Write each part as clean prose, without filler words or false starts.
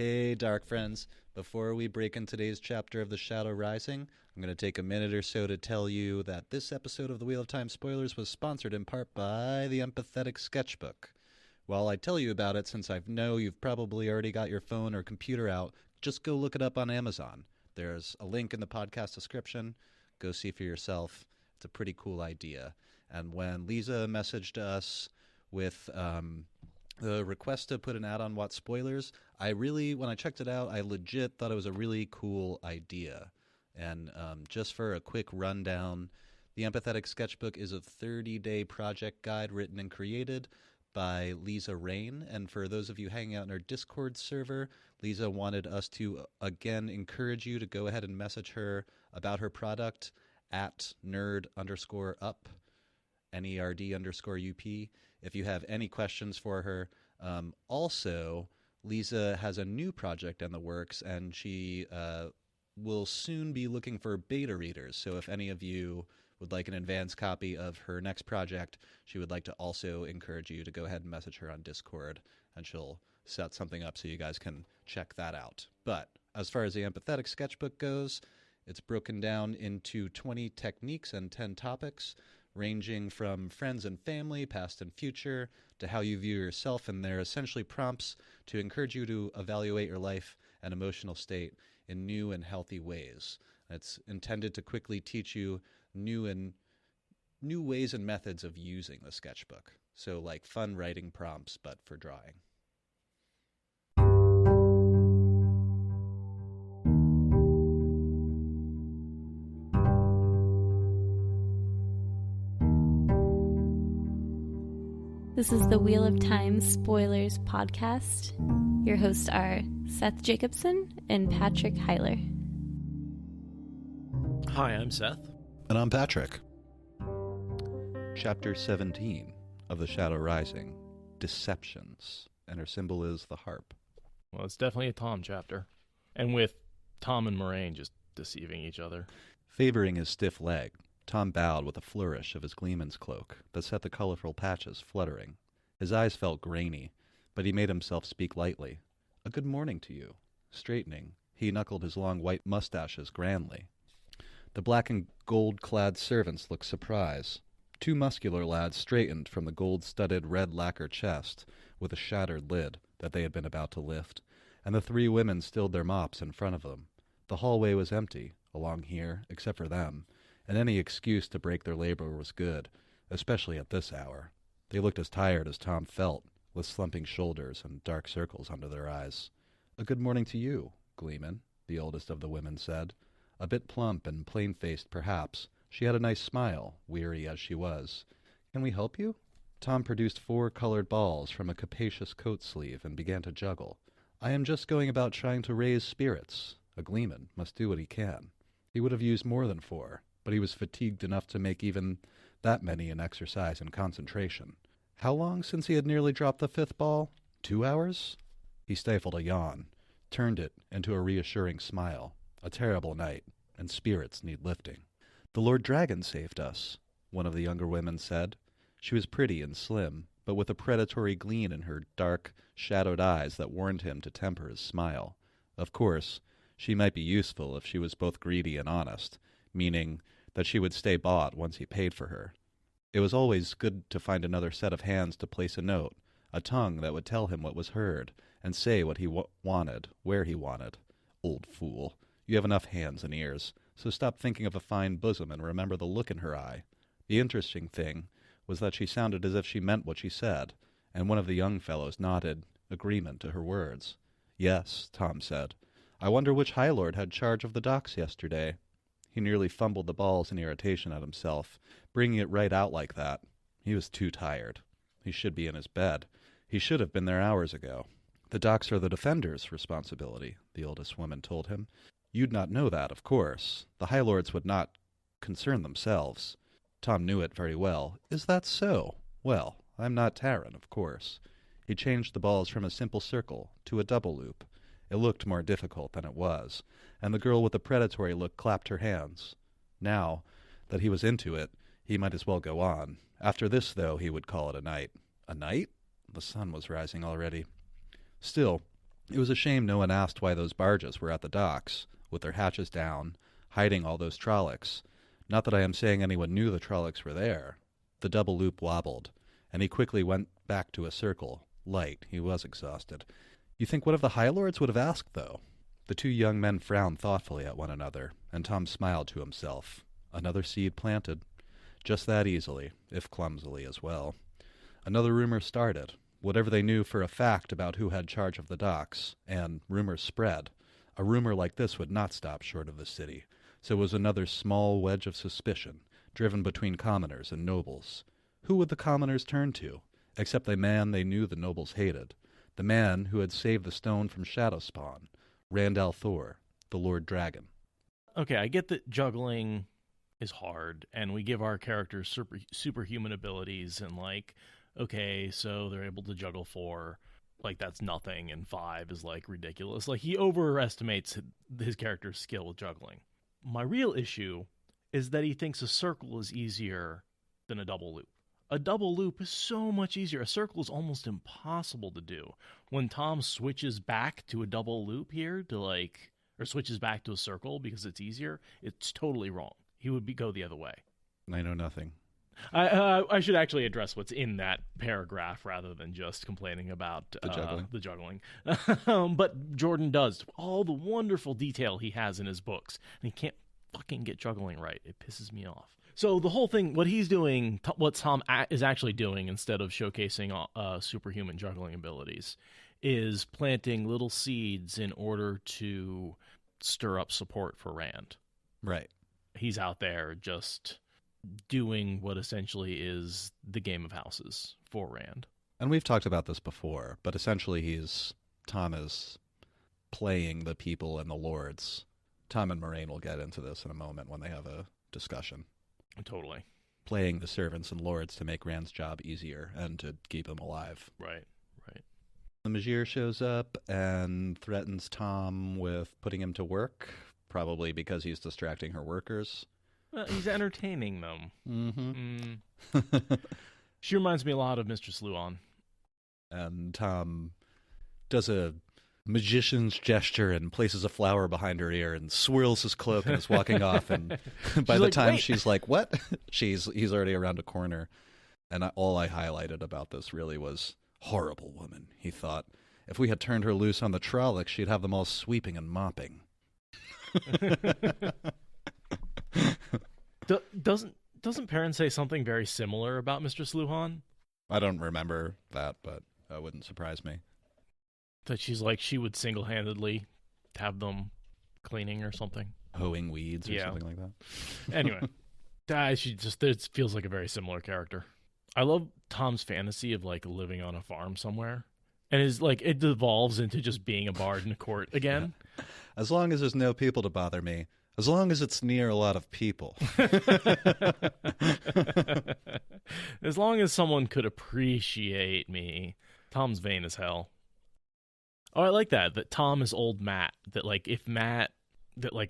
Hey, Dark Friends. Before we break in today's chapter of The Shadow Rising, I'm going to take a minute or so to tell you that this episode of the Wheel of Time Spoilers was sponsored in part by the Empathetic Sketchbook. While I tell you about it, since I know you've probably already got your phone or computer out, just go look it up on Amazon. There's a link in the podcast description. Go see for yourself. It's a pretty cool idea. And when Lisa messaged us with the request to put an ad on What Spoilers, when I checked it out, I legit thought it was a really cool idea. And just for a quick rundown, the Empathetic Sketchbook is a 30-day project guide written and created by Lisa Rain. And for those of you hanging out in our Discord server, Lisa wanted us to, again, encourage you to go ahead and message her about her product at nerd_up, NERD_UP, if you have any questions for her. Also, Lisa has a new project in the works, and she will soon be looking for beta readers. So if any of you would like an advance copy of her next project, she would like to also encourage you to go ahead and message her on Discord, and she'll set something up so you guys can check that out. But as far as the Empathetic Sketchbook goes, it's broken down into 20 techniques and 10 topics, ranging from friends and family, past and future, to how you view yourself, and they're essentially prompts to encourage you to evaluate your life and emotional state in new and healthy ways. It's intended to quickly teach you new ways and methods of using the sketchbook. So like fun writing prompts, but for drawing. This is the Wheel of Time Spoilers podcast. Your hosts are Seth Jacobson and Patrick Heiler. Hi, I'm Seth. And I'm Patrick. Chapter 17 of The Shadow Rising, Deceptions, and her symbol is the harp. Well, it's definitely a Tom chapter. And with Tom and Moraine just deceiving each other. Favoring his stiff leg, Tom bowed with a flourish of his gleeman's cloak that set the colorful patches fluttering. His eyes felt grainy, but he made himself speak lightly. "A good morning to you." Straightening, he knuckled his long white mustaches grandly. The black and gold-clad servants looked surprised. Two muscular lads straightened from the gold-studded red lacquer chest with a shattered lid that they had been about to lift, and the three women stilled their mops in front of them. The hallway was empty, along here, except for them, and any excuse to break their labor was good, especially at this hour. They looked as tired as Tom felt, with slumping shoulders and dark circles under their eyes. "A good morning to you, Gleeman," the oldest of the women said. A bit plump and plain-faced, perhaps, she had a nice smile, weary as she was. "Can we help you?" Tom produced 4 colored balls from a capacious coat sleeve and began to juggle. "I am just going about trying to raise spirits. A Gleeman must do what he can." He would have used more than 4, but he was fatigued enough to make even that many an exercise in concentration. How long since he had nearly dropped the 5th ball? 2 hours? He stifled a yawn, turned it into a reassuring smile. A terrible night, and spirits need lifting. "The Lord Dragon saved us," one of the younger women said. She was pretty and slim, but with a predatory gleam in her dark, shadowed eyes that warned him to temper his smile. Of course, she might be useful if she was both greedy and honest, meaning that she would stay bought once he paid for her. It was always good to find another set of hands to place a note, a tongue that would tell him what was heard, and say what he wanted, where he wanted. Old fool. You have enough hands and ears, so stop thinking of a fine bosom and remember the look in her eye. The interesting thing was that she sounded as if she meant what she said, and one of the young fellows nodded agreement to her words. "Yes," Tom said. "I wonder which High Lord had charge of the docks yesterday." He nearly fumbled the balls in irritation at himself, bringing it right out like that. He was too tired. He should be in his bed. He should have been there hours ago. "The docks are the defenders' responsibility," the oldest woman told him. "You'd not know that, of course. The High Lords would not concern themselves." Tom knew it very well. "Is that so? Well, I'm not Taran, of course." He changed the balls from a simple circle to a double loop. It looked more difficult than it was, and the girl with the predatory look clapped her hands. Now that he was into it, he might as well go on. After this, though, he would call it a night. A night? The sun was rising already. Still, It was a shame no one asked why those barges were at the docks, with their hatches down, hiding all those trollocs. Not that I am saying anyone knew the trollocs were there. The double loop wobbled, and he quickly went back to a circle. Light, he was exhausted. You think one of the High Lords would have asked, though? The two young men frowned thoughtfully at one another, and Tom smiled to himself. Another seed planted. Just that easily, if clumsily as well. Another rumor started. Whatever they knew for a fact about who had charge of the docks, and rumors spread. A rumor like this would not stop short of the city, so it was another small wedge of suspicion, driven between commoners and nobles. Who would the commoners turn to, except the man they knew the nobles hated, the man who had saved the stone from Shadowspawn, Randall Thor, the Lord Dragon? Okay, I get that juggling is hard, and we give our characters superhuman abilities, and okay, so they're able to juggle 4, that's nothing, and 5 is ridiculous. He overestimates his character's skill with juggling. My real issue is that he thinks a circle is easier than a double loop. A double loop is so much easier. A circle is almost impossible to do. When Tom switches back to a double loop here or switches back to a circle because it's easier, it's totally wrong. He would go the other way. I know nothing. I should actually address what's in that paragraph rather than just complaining about the juggling. But Jordan does all the wonderful detail he has in his books, and he can't fucking get juggling right. It pisses me off. So the whole thing, what he's doing, what Tom is actually doing instead of showcasing superhuman juggling abilities, is planting little seeds in order to stir up support for Rand. Right. He's out there just doing what essentially is the game of houses for Rand. And we've talked about this before, but essentially Tom is playing the people and the lords. Tom and Moraine will get into this in a moment when they have a discussion. Totally. Playing the servants and lords to make Rand's job easier and to keep him alive. Right. The Majir shows up and threatens Tom with putting him to work, probably because he's distracting her workers. Well, he's entertaining them. Mm-hmm. She reminds me a lot of Mistress Luan. And Tom does a magician's gesture and places a flower behind her ear and swirls his cloak and is walking off. And by the time wait. She's like, what? He's already around a corner. And all I highlighted about this really was, horrible woman, he thought. If we had turned her loose on the Trollocs, she'd have them all sweeping and mopping. Doesn't Perrin say something very similar about Mistress Luhan? I don't remember that, but that wouldn't surprise me. That she would single-handedly have them cleaning or something, hoeing weeds or something like that. Anyway, it feels like a very similar character. I love Tom's fantasy of living on a farm somewhere, and it devolves into just being a bard in a court again. Yeah. As long as there's no people to bother me, as long as it's near a lot of people. As long as someone could appreciate me. Tom's vain as hell. Oh, I like that Tom is old Matt. That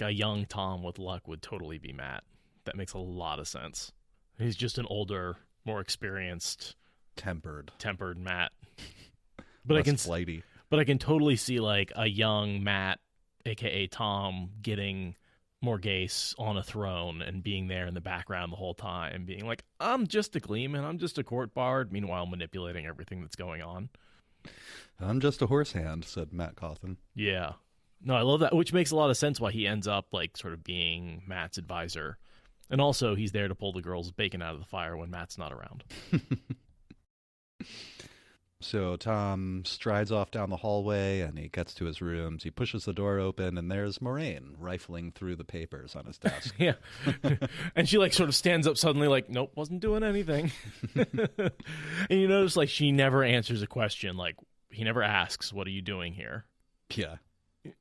a young Tom with luck would totally be Matt. That makes a lot of sense. He's just an older, more experienced, tempered Matt. But flighty. But I can totally see a young Matt, aka Tom, getting Morghese on a throne and being there in the background the whole time, being like, I'm just a gleeman, I'm just a court bard, meanwhile manipulating everything that's going on. I'm just a horse hand, said Matt Cawthon. Yeah. No, I love that, which makes a lot of sense why he ends up sort of being Matt's advisor. And also he's there to pull the girl's bacon out of the fire when Matt's not around. So Tom strides off down the hallway, and he gets to his rooms. He pushes the door open, and there's Moraine rifling through the papers on his desk. Yeah. And she, sort of stands up suddenly, nope, wasn't doing anything. And you notice, she never answers a question. He never asks, what are you doing here? Yeah.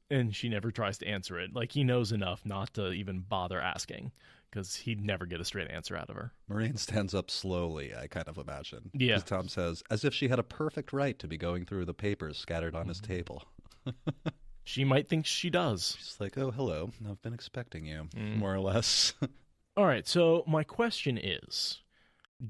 And she never tries to answer it. He knows enough not to even bother asking, because he'd never get a straight answer out of her. Moraine stands up slowly, I kind of imagine. Yeah. As Tom says, as if she had a perfect right to be going through the papers scattered on his table. She might think she does. She's like, oh, hello, I've been expecting you, more or less. All right, so my question is,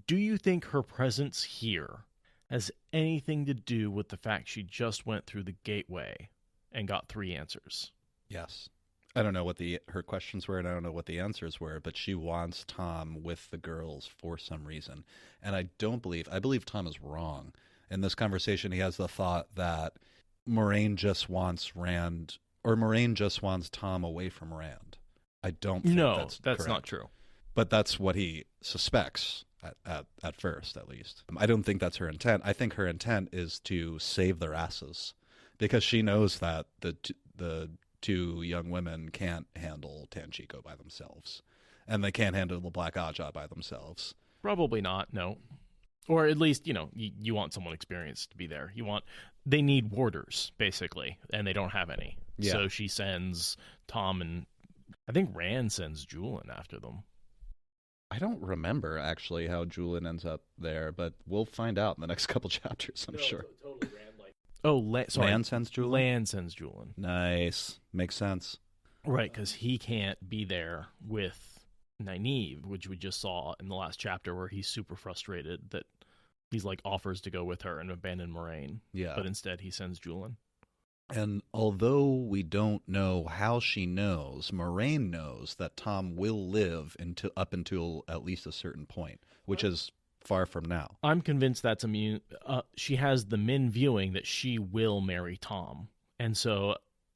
do you think her presence here has anything to do with the fact she just went through the gateway and got 3 answers. Yes. I don't know what her questions were, and I don't know what the answers were, but she wants Tom with the girls for some reason. And I believe Tom is wrong. In this conversation, he has the thought that Moraine just wants Rand, or Moraine just wants Tom away from Rand. I don't think that's correct. Not true. But that's what he suspects at first, at least. I don't think that's her intent. I think her intent is to save their asses, because she knows that the 2 young women can't handle Tanchico by themselves, and they can't handle the Black Aja by themselves. Probably not, no. Or at least, you want someone experienced to be there. They need warders, basically, and they don't have any. Yeah. So she sends Tom, and I think Rand sends Julian after them. I don't remember, actually, how Julian ends up there, but we'll find out in the next couple chapters, I'm sure. Totally Rand, sorry. Land sends Julian? Land sends Julian. Nice. Makes sense. Right, because he can't be there with Nynaeve, which we just saw in the last chapter, where he's super frustrated that he's offers to go with her and abandon Moraine. Yeah. But instead he sends Julian. And although we don't know how she knows, Moraine knows that Tom will live up until at least a certain point, which is far from now. I'm convinced that's she has the Min viewing that she will marry Tom. And so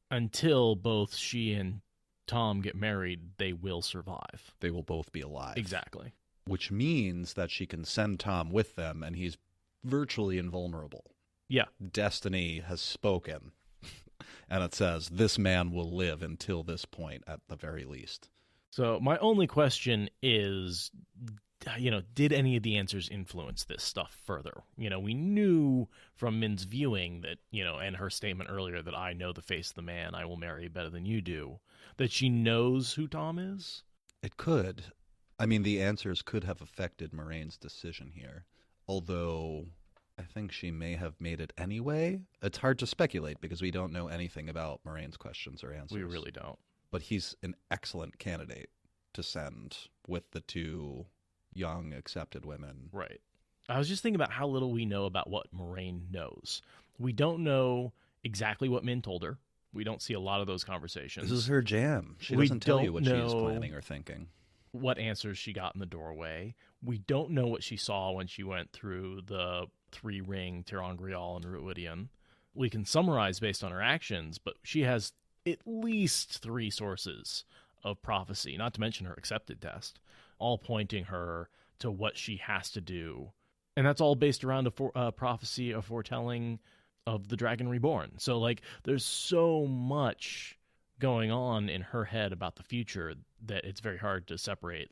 until both she and Tom get married, they will survive. They will both be alive. Exactly. Which means that she can send Tom with them, and he's virtually invulnerable. Yeah. Destiny has spoken. And it says, this man will live until this point, at the very least. So my only question is, did any of the answers influence this stuff further? We knew from Min's viewing that, and her statement earlier that I know the face of the man I will marry better than you do, that she knows who Tom is. It could. I mean, the answers could have affected Moraine's decision here, although I think she may have made it anyway. It's hard to speculate because we don't know anything about Moraine's questions or answers. We really don't. But he's an excellent candidate to send with the 2 young, accepted women. Right. I was just thinking about how little we know about what Moraine knows. We don't know exactly what Min told her. We don't see a lot of those conversations. This is her jam. She doesn't tell you what she is planning or thinking. What answers she got in the doorway. We don't know what she saw when she went through the 3-ring ter'angreal and Ruidian. We can summarize based on her actions, but she has at least 3 sources of prophecy, not to mention her accepted test, all pointing her to what she has to do. And that's all based around a prophecy, a foretelling of the Dragon Reborn. So, there's so much going on in her head about the future that it's very hard to separate,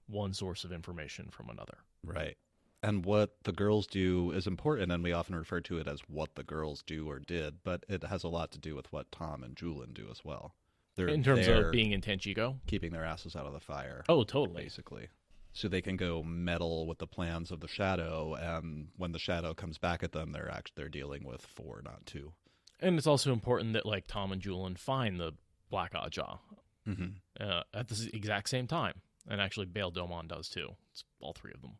one source of information from another. Right. And what the girls do is important, and we often refer to it as what the girls do or did, but it has a lot to do with what Tom and Julian do as well. They're in terms of being in Tenchico? Keeping their asses out of the fire. Oh, totally. Basically. So they can go meddle with the plans of the Shadow, and when the Shadow comes back at them, they're dealing with 4, not 2. And it's also important that, Tom and Julian find the Black Aja at the exact same time. And actually, Bail Domon does too. It's all 3 of them.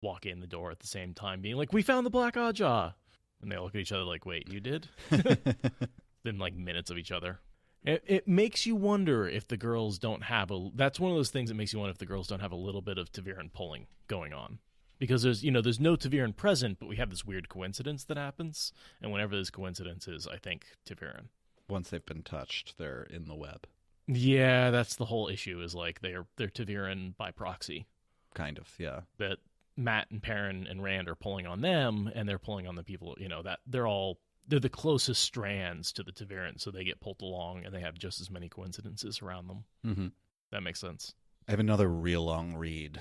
Walk in the door at the same time, being like, we found the Black Aja! And they look at each other like, wait, you did? Then, minutes of each other. It makes you wonder if the girls don't have that's one of those things that makes you wonder if the girls don't have a little bit of Ta'Viran pulling going on. Because there's no Ta'Viran present, but we have this weird coincidence that happens. And whenever this coincidence is, I think Ta'Viran. Once they've been touched, they're in the web. Yeah, that's the whole issue, is they're Ta'Viran by proxy. Kind of, yeah. That Matt and Perrin and Rand are pulling on them, and they're pulling on the people, that they're the closest strands to the Ta'Viran, so they get pulled along, and they have just as many coincidences around them. Mm-hmm. That makes sense. I have another real long read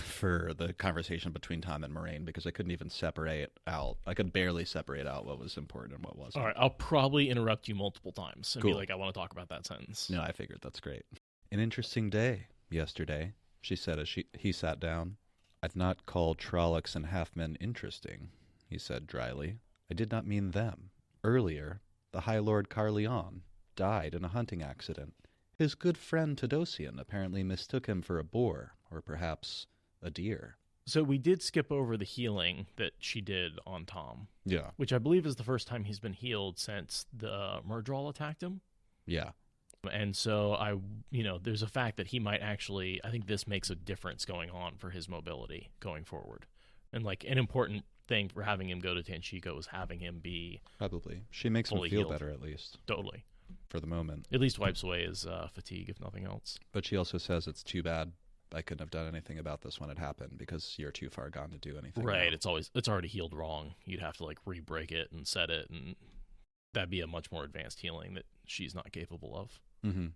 for the conversation between Tom and Moraine, because I couldn't even separate out. I could barely separate out what was important and what wasn't. All right, I'll probably interrupt you multiple times and Cool. be like, I want to talk about that sentence. No, I figured that's great. An interesting day yesterday, she said as he sat down. I've not called Trollocs and Halfmen interesting, he said dryly. I did not mean them. Earlier, the High Lord Carleon died in a hunting accident. His good friend Tadosian apparently mistook him for a boar, or perhaps a deer. So we did skip over the healing that she did on Tom, Yeah. which I believe is the first time he's been healed since the Murdral attacked him. Yeah. And so there's a fact that he might actually, I think this makes a difference going on for his mobility going forward. And like an important thing for having him go to Tanchico was having him be Probably. She makes him fully feel healed. better, at least, Totally. for the moment. At least wipes away his fatigue, if nothing else. But she also says it's too bad I couldn't have done anything about this when it happened because you're too far gone to do anything. Right. now. It's already healed wrong. You'd have to like re-break it and set it, and that'd be a much more advanced healing that she's not capable of. Mm-hmm.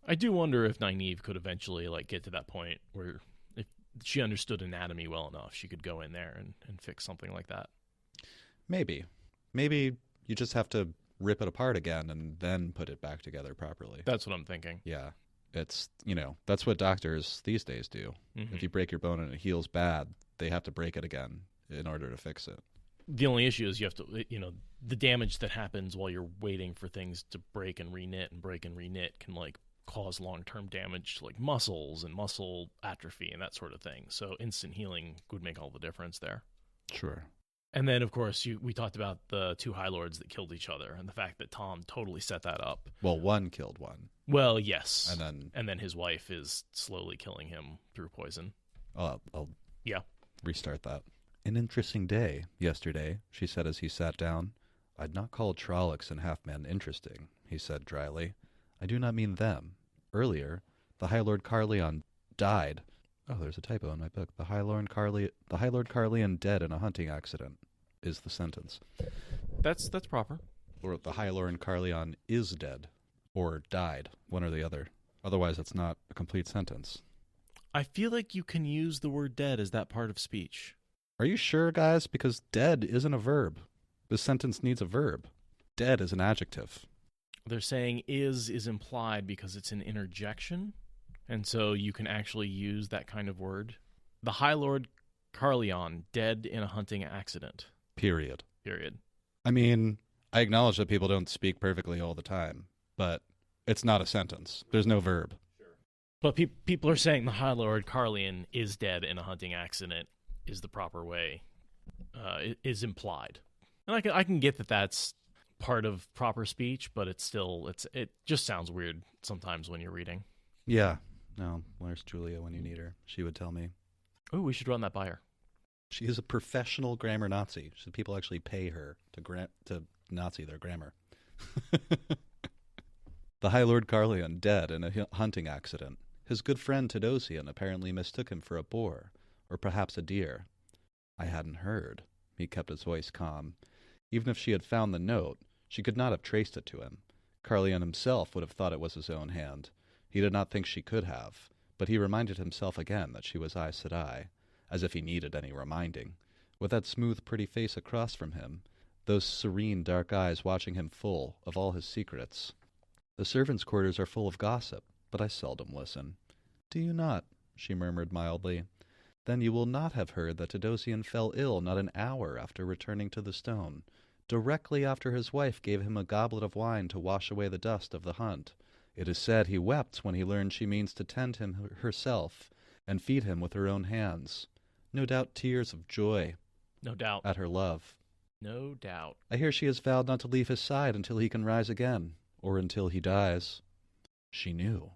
I do wonder if Nynaeve could eventually like get to that point where if she understood anatomy well enough, she could go in there and fix something like that. Maybe you just have to rip it apart again and then put it back together properly. That's what I'm thinking. Yeah. It's, that's what doctors these days do. Mm-hmm. If you break your bone and it heals bad, they have to break it again in order to fix it. The only issue is you have to, the damage that happens while you're waiting for things to break and reknit can like cause long-term damage to like muscles and muscle atrophy and that sort of thing. So instant healing would make all the difference there. Sure. And then, of course, we talked about the two High Lords that killed each other and the fact that Tom totally set that up. Well, one killed one. Well, yes. And then his wife is slowly killing him through poison. I'll Yeah. restart that. An interesting day yesterday, she said as he sat down. I'd not call Trollocs and Halfmen interesting, he said dryly. I do not mean them. Earlier, the High Lord Carleon died. Oh, there's a typo in my book. The High Lord Carleon dead in a hunting accident is the sentence. That's proper. Or the High Lord Carleon is dead or died, one or the other. Otherwise, it's not a complete sentence. I feel like you can use the word dead as that part of speech. Are you sure, guys? Because dead isn't a verb. This sentence needs a verb. Dead is an adjective. They're saying is implied because it's an interjection, and so you can actually use that kind of word. The High Lord Carleon dead in a hunting accident. Period. Period. I mean, I acknowledge that people don't speak perfectly all the time, but it's not a sentence. There's no verb. Sure. But people are saying the High Lord Carleon is dead in a hunting accident is the proper way. Is implied. And I can get that that's part of proper speech, but it just sounds weird sometimes when you're reading. Yeah. No, where's Julia when you need her? She would tell me. Oh, we should run that by her. She is a professional grammar Nazi. So people actually pay her to Nazi their grammar. The High Lord Carleon dead in a hunting accident. His good friend Tadosian apparently mistook him for a boar, or perhaps a deer. I hadn't heard. He kept his voice calm. Even if she had found the note, she could not have traced it to him. Carleon himself would have thought it was his own hand. He did not think she could have, but he reminded himself again that she was Aes Sedai, as if he needed any reminding. With that smooth, pretty face across from him, those serene, dark eyes watching him full of all his secrets. The servants' quarters are full of gossip, but I seldom listen. Do you not? She murmured mildly. Then you will not have heard that Tadosian fell ill not an hour after returning to the stone, directly after his wife gave him a goblet of wine to wash away the dust of the hunt. It is said he wept when he learned she means to tend him herself and feed him with her own hands. No doubt tears of joy. No doubt. At her love. No doubt. I hear she has vowed not to leave his side until he can rise again, or until he dies. She knew.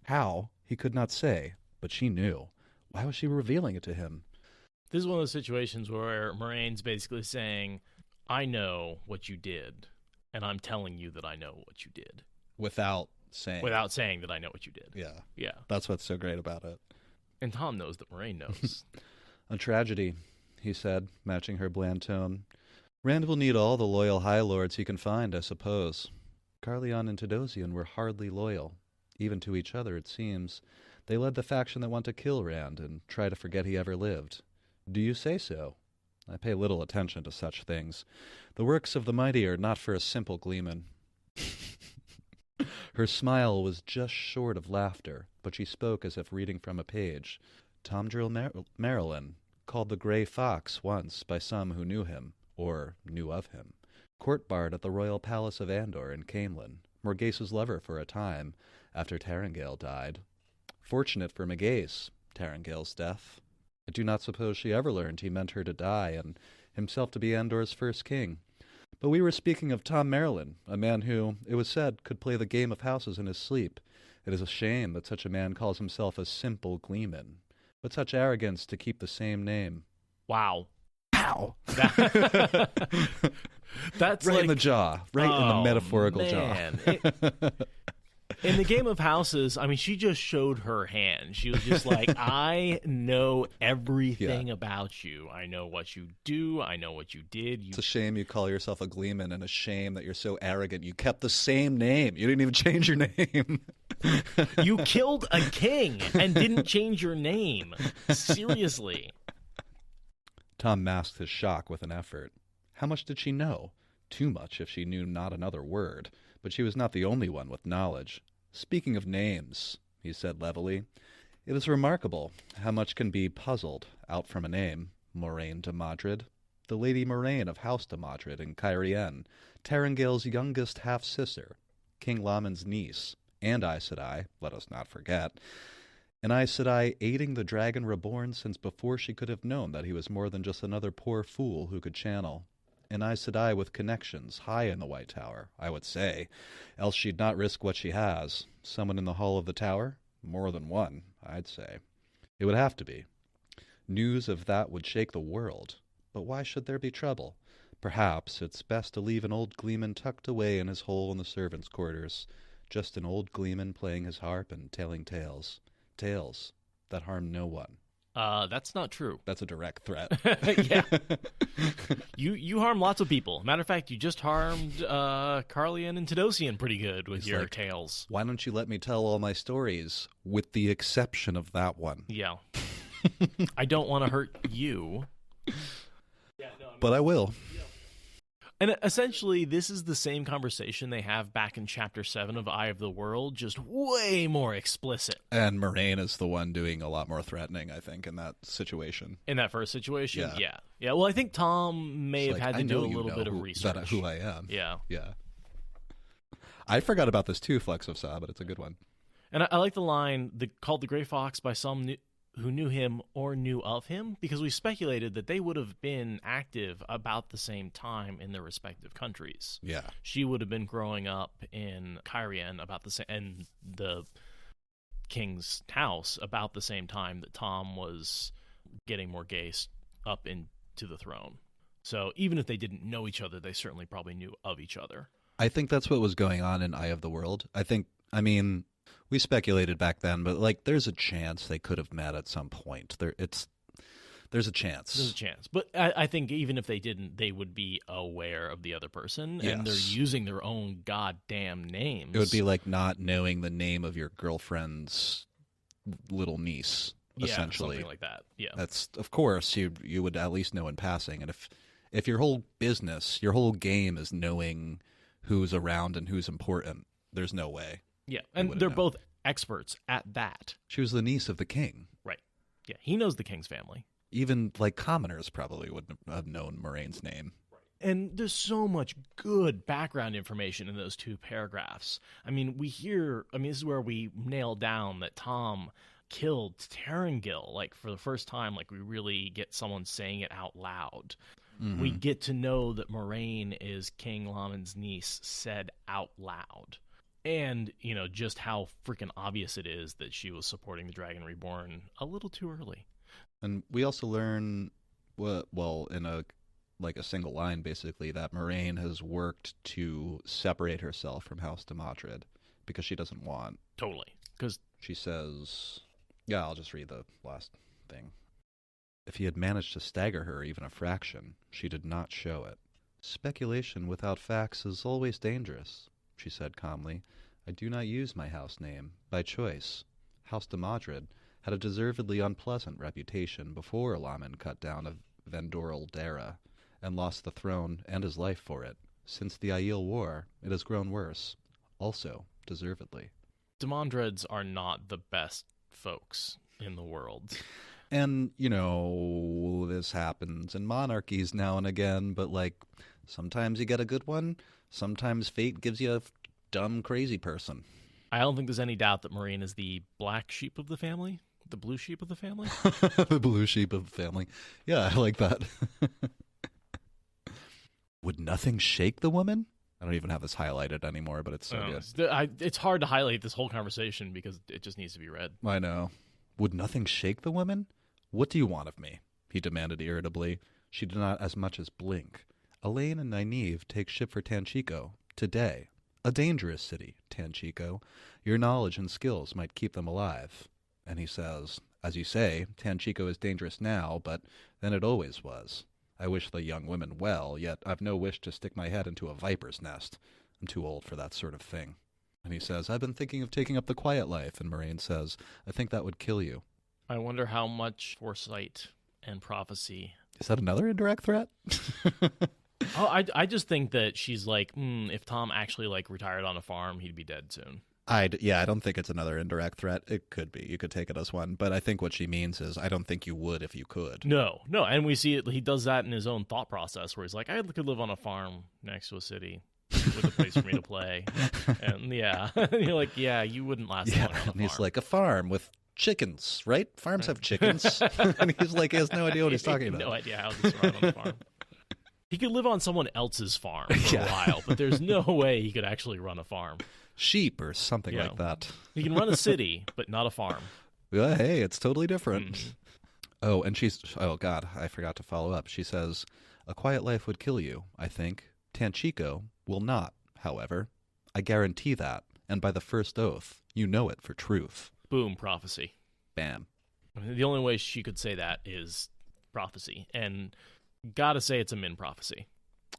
How? He could not say, but she knew. Why was she revealing it to him? This is one of those situations where Moiraine's basically saying, I know what you did, and I'm telling you that I know what you did. Without saying that I know what you did. Yeah. Yeah. That's what's so great about it. And Tom knows that Moiraine knows. A tragedy, he said, matching her bland tone. Rand will need all the loyal High Lords he can find, I suppose. Carleon and Tadosian were hardly loyal. Even to each other, it seems. They led the faction that want to kill Rand and try to forget he ever lived. Do you say so? I pay little attention to such things. The works of the mighty are not for a simple gleeman. Her smile was just short of laughter, but she spoke as if reading from a page. Tomdrill Marilyn, called the Grey Fox once by some who knew him, or knew of him. Court bard at the royal palace of Andor in Caemlyn, Morgase's lover for a time, after Tarangale died. Fortunate for Morgase, Tarangale's death. I do not suppose she ever learned he meant her to die, and himself to be Andor's first king. But we were speaking of Tom Merlin, a man who, it was said, could play the game of houses in his sleep. It is a shame that such a man calls himself a simple gleeman. But such arrogance to keep the same name. Wow. Ow! That's right like, in the jaw. Right in the metaphorical man. jaw. In the game of houses, I mean, she just showed her hand. She was just like, I know everything about you. I know what you do. I know what you did. It's a shame you call yourself a gleeman, and a shame that you're so arrogant. You kept the same name. You didn't even change your name. You killed a king and didn't change your name. Seriously. Tom masked his shock with an effort. How much did she know? Too much if she knew not another word. But she was not the only one with knowledge. Speaking of names, he said levelly, it is remarkable how much can be puzzled out from a name. Moraine de Madrid. The Lady Moraine of House de Madrid in Cairien, Terengale's youngest half-sister, King Laman's niece, and Aes Sedai, let us not forget, and Aes Sedai aiding the dragon reborn since before she could have known that he was more than just another poor fool who could channel. And Aes Sedai with connections high in the White Tower, I would say, else she'd not risk what she has. Someone in the hall of the tower? More than one, I'd say. It would have to be. News of that would shake the world. But why should there be trouble? Perhaps it's best to leave an old gleeman tucked away in his hole in the servants' quarters. Just an old gleeman playing his harp and telling tales. Tales that harm no one. That's not true. That's a direct threat. Yeah. You harm lots of people. Matter of fact, you just harmed Carlian and Tadosian pretty good with your tales. Why don't you let me tell all my stories, with the exception of that one? Yeah. I don't want to hurt you. But I will. And essentially, this is the same conversation they have back in Chapter 7 of Eye of the World, just way more explicit. And Moraine is the one doing a lot more threatening, I think, in that situation. In that first situation? Yeah. Well, I think Tom may have had to do a little bit of research. Who I am. Yeah. I forgot about this too, Flex of Saw, but it's a good one. And I like the line, called the Grey Fox by some who knew him or knew of him, because we speculated that they would have been active about the same time in their respective countries. Yeah. She would have been growing up in Cairien about the same, and the king's house about the same time that Tom was getting Morghast up into the throne. So even if they didn't know each other, they certainly probably knew of each other. I think that's what was going on in Eye of the World. We speculated back then, but there's a chance they could have met at some point. There's a chance. There's a chance. But I think even if they didn't, they would be aware of the other person, and they're using their own goddamn names. It would be like not knowing the name of your girlfriend's little niece, essentially. Something like that. Yeah. That's, of course, you would at least know in passing. And if your whole business, your whole game is knowing who's around and who's important, there's no way. Yeah, and they're both experts at that. She was the niece of the king. Right. Yeah, he knows the king's family. Even, commoners probably wouldn't have known Moraine's name. Right. And there's so much good background information in those two paragraphs. This is where we nail down that Tom killed Terengale, for the first time, we really get someone saying it out loud. Mm-hmm. We get to know that Moraine is King Laman's niece said out loud. And, just how freaking obvious it is that she was supporting the Dragon Reborn a little too early. And we also learn, in a single line, basically, that Moraine has worked to separate herself from House de Madrid because she doesn't want. Totally. Because she says, I'll just read the last thing. If he had managed to stagger her even a fraction, she did not show it. Speculation without facts is always dangerous, she said calmly. I do not use my house name, by choice. House de Madrid had a deservedly unpleasant reputation before Laman cut down a Vendoral Dara and lost the throne and his life for it. Since the Aiel War, it has grown worse, also deservedly. Demandreds are not the best folks in the world. And, this happens in monarchies now and again, but, sometimes you get a good one, sometimes fate gives you a dumb, crazy person. I don't think there's any doubt that Moraine is the black sheep of the family, The blue sheep of the family? The blue sheep of the family. Yeah, I like that. Would nothing shake the woman? I don't even have this highlighted anymore, but it's so good. It's hard to highlight this whole conversation because it just needs to be read. I know. Would nothing shake the woman? What do you want of me? He demanded irritably. She did not as much as blink. Elaine and Nynaeve take ship for Tanchico. Today. A dangerous city, Tanchico. Your knowledge and skills might keep them alive. And he says, as you say, Tanchico is dangerous now, but then it always was. I wish the young women well, yet I've no wish to stick my head into a viper's nest. I'm too old for that sort of thing. And he says, I've been thinking of taking up the quiet life. And Moraine says, I think that would kill you. I wonder how much foresight and prophecy. Is that another indirect threat? Oh, I just think that she's like, if Tom actually like retired on a farm, he'd be dead soon. I don't think it's another indirect threat. It could be. You could take it as one. But I think what she means is I don't think you would if you could. No. And we see it. He does that in his own thought process where he's like, I could live on a farm next to a city with a place for me to play. And yeah, and you're like, yeah, you wouldn't last long on a farm. And he's like, a farm with chickens, right? Farms have chickens. And he's like, he has no idea what he's talking about. No idea how to survive on a farm. He could live on someone else's farm for a while, but there's no way he could actually run a farm. Sheep or something like that. He can run a city, but not a farm. Well, hey, it's totally different. Oh, and oh God, I forgot to follow up. She says, a quiet life would kill you, I think. Tanchico will not, however. I guarantee that, and by the first oath, you know it for truth. Boom, prophecy. Bam. I mean, the only way she could say that is prophecy, and gotta say it's a Min prophecy.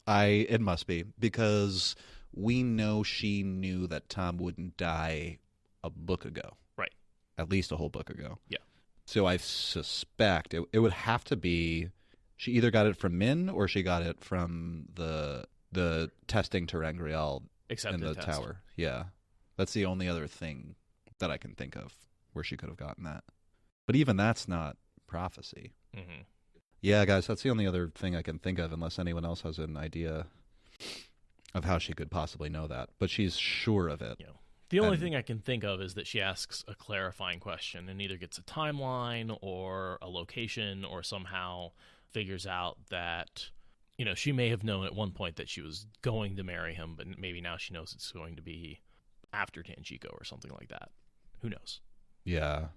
It must be, because we know she knew that Tom wouldn't die a book ago. Right. At least a whole book ago. Yeah. So I suspect it would have to be she either got it from Min or she got it from the testing Terangrial in the tower. Yeah. That's the only other thing that I can think of where she could have gotten that. But even that's not prophecy. Mm-hmm. Yeah, guys, that's the only other thing I can think of, unless anyone else has an idea of how she could possibly know that. But she's sure of it. Yeah. The only thing I can think of is that she asks a clarifying question and either gets a timeline or a location or somehow figures out that, she may have known at one point that she was going to marry him, but maybe now she knows it's going to be after Tanchico or something like that. Who knows? Yeah.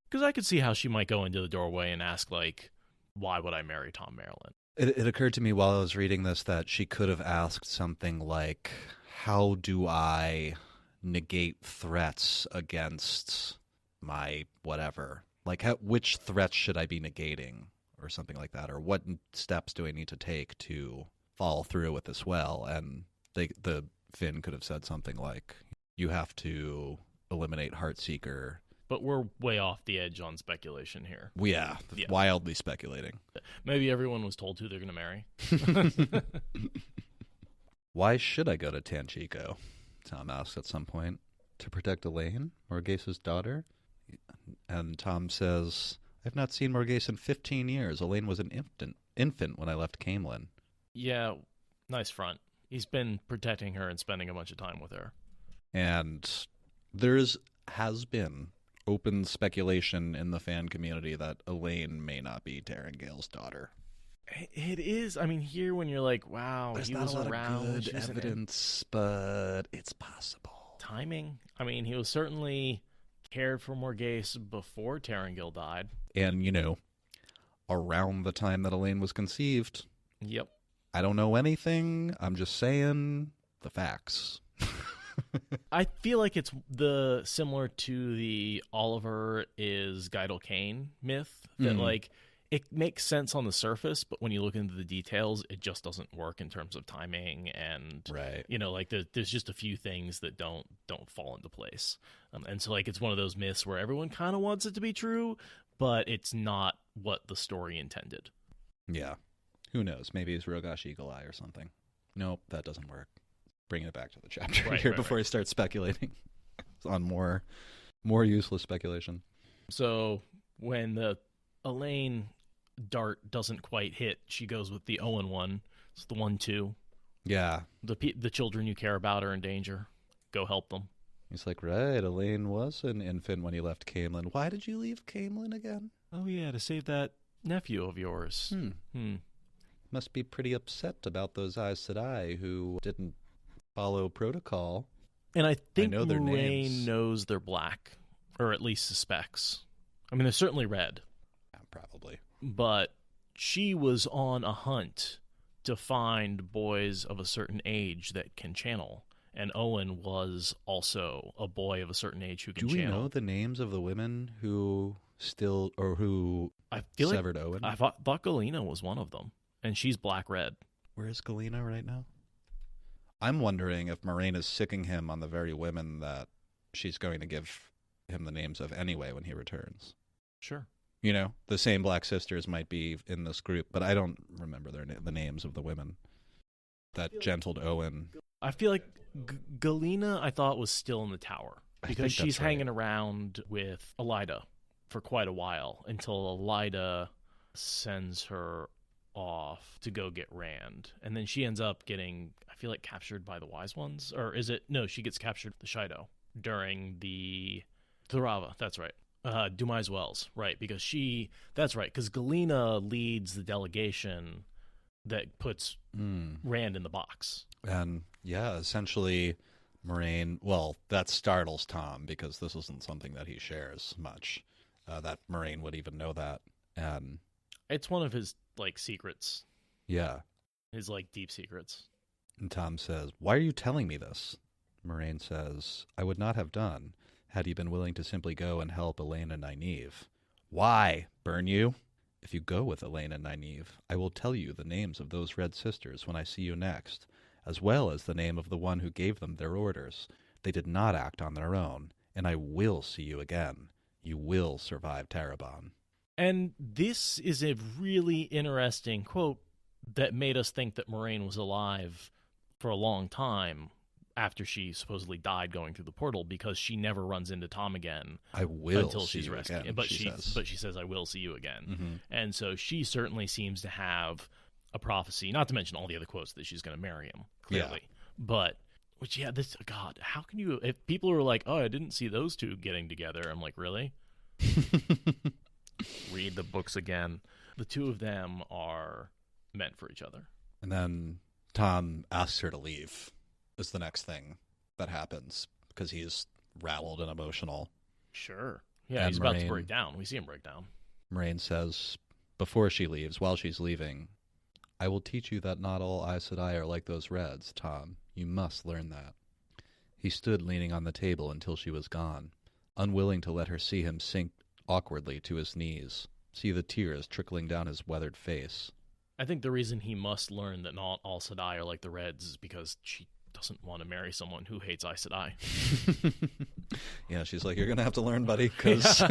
Because I could see how she might go into the doorway and ask, like, why would I marry Tom Maryland? It occurred to me while I was reading this that she could have asked something like, how do I negate threats against my whatever? Like, which threats should I be negating or something like that? Or what steps do I need to take to follow through with this well? And the Finn could have said something like, you have to eliminate Heartseeker. But we're way off the edge on speculation here. Yeah, wildly speculating. Maybe everyone was told who they're going to marry. Why should I go to Tanchico? Tom asks at some point. To protect Elaine, Morgase's daughter? And Tom says, I've not seen Morgase in 15 years. Elaine was an infant when I left Camelin. Yeah, nice front. He's been protecting her and spending a bunch of time with her. And has been open speculation in the fan community that Elaine may not be Terengale's daughter. It is. I mean, here when you're like, wow, there's he not was a lot around. Of good evidence, but it's possible. Timing. I mean, he was certainly cared for Morgase before Terengale died. And, around the time that Elaine was conceived. Yep. I don't know anything. I'm just saying the facts. I feel like it's similar to the Oliver is Guidel Kane myth that like it makes sense on the surface, but when you look into the details, it just doesn't work in terms of timing and right. Like there's just a few things that don't fall into place, and so like it's one of those myths where everyone kind of wants it to be true, but it's not what the story intended. Yeah, who knows? Maybe it's Rogash Eagle Eye or something. Nope, that doesn't work. Bringing it back to the chapter here before I start speculating on more useless speculation. So when the Elaine dart doesn't quite hit, she goes with the Owen one. It's the 1-2. Yeah. The children you care about are in danger. Go help them. He's like, right, Elaine was an infant when he left Camelin. Why did you leave Camelin again? Oh, yeah, to save that nephew of yours. Must be pretty upset about those Aes Sedai who didn't follow protocol. And I think know their Moraine names. knows they're black, or at least suspects. I mean, they're certainly red, Yeah, probably. but she was on a hunt to find boys of a certain age that can channel. And Owen was also a boy of a certain age who can Do we channel. know the names of the women who still, or who I feel severed Owen? I thought Galena was one of them, and she's black-red. Where is Galena right now? I'm wondering if Moraine is sicking him on the very women that she's going to give him the names of anyway when he returns. Sure. You know, the same Black Sisters might be in this group, but I don't remember the names of the women that gentled Owen. I feel like Galena, I thought, was still in the tower I because think she's that's right. hanging around with Elida for quite a while until Elida sends her off to go get Rand. And then she ends up getting, I feel like, captured by the Wise Ones. Or is it? No, she gets captured the Shido during the Thurava. That's right. Dumais Wells, right? Because that's right. Because Galena leads the delegation that puts Rand in the box. And yeah, essentially Moraine, well, that startles Tom because this isn't something that he shares much, that Moraine would even know that. And It's one of his, like, secrets. yeah. His, like, deep secrets. And Tom says, why are you telling me this? Moraine says, I would not have done had he been willing to simply go and help Elaine and Nynaeve. Why, burn you? If you go with Elaine and Nynaeve, I will tell you the names of those Red Sisters when I see you next, as well as the name of the one who gave them their orders. They did not act on their own, and I will see you again. You will survive Tarabon. And this is a really interesting quote that made us think that Moraine was alive for a long time after she supposedly died going through the portal, because she never runs into Tom again I will until see she's you rescued. again, But she says. but she says, "I will see you again." Mm-hmm. And so she certainly seems to have a prophecy. Not to mention all the other quotes that she's going to marry him. Clearly, but which this God, how can you? If people are like, "Oh, I didn't see those two getting together," I'm like, really? Read the books again. The two of them are meant for each other. And then Tom asks her to leave, is the next thing that happens, because he's rattled and emotional. Sure. Yeah, And he's about to Moraine- break down. We see him break down. Moraine says, before she leaves, while she's leaving, I will teach you that not all Aes Sedai are like those Reds, Tom. You must learn that. He stood leaning on the table until she was gone, unwilling to let her see him sink awkwardly to his knees, see the tears trickling down his weathered face. I think the reason he must learn that not all Sedai are like the Reds is because she doesn't want to marry someone who hates Aes Sedai. Yeah, she's like, you're going to have to learn, buddy, because...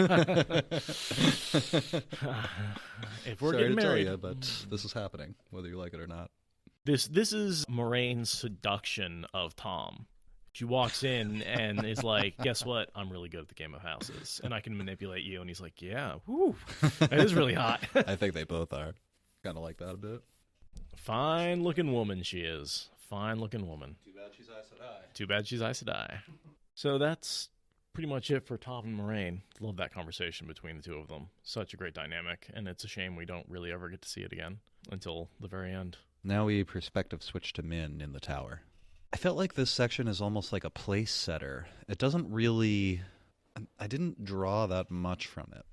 If we're Sorry getting to tell married, you, but this is happening, whether you like it or not. this is Moraine's seduction of Tom. She walks in and is like, guess what? I'm really good at the game of houses, and I can manipulate you. And he's like, yeah, whoo, that is really hot. I think they both are. Kind of like that a bit. Fine-looking woman she is. Fine-looking woman. Too bad she's Aes Sedai. Too bad she's Aes Sedai. So that's pretty much it for Tom and Moraine. Love that conversation between the two of them. Such a great dynamic, and it's a shame we don't really ever get to see it again until the very end. Now we perspective switch to Min in the tower. I felt like this section is almost like a place setter. It doesn't really... I didn't draw that much from it.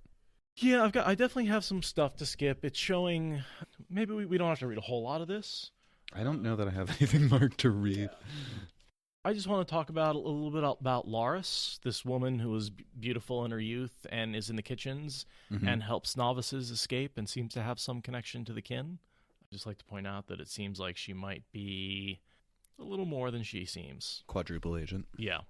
Yeah, I definitely have some stuff to skip. It's showing... Maybe we don't have to read a whole lot of this. I don't know that I have anything marked to read. I just want to talk about a little bit about Laris, this woman who was beautiful in her youth and is in the kitchens and helps novices escape and seems to have some connection to the kin. I'd just like to point out that it seems like she might be a little more than she seems. Quadruple agent. Yeah.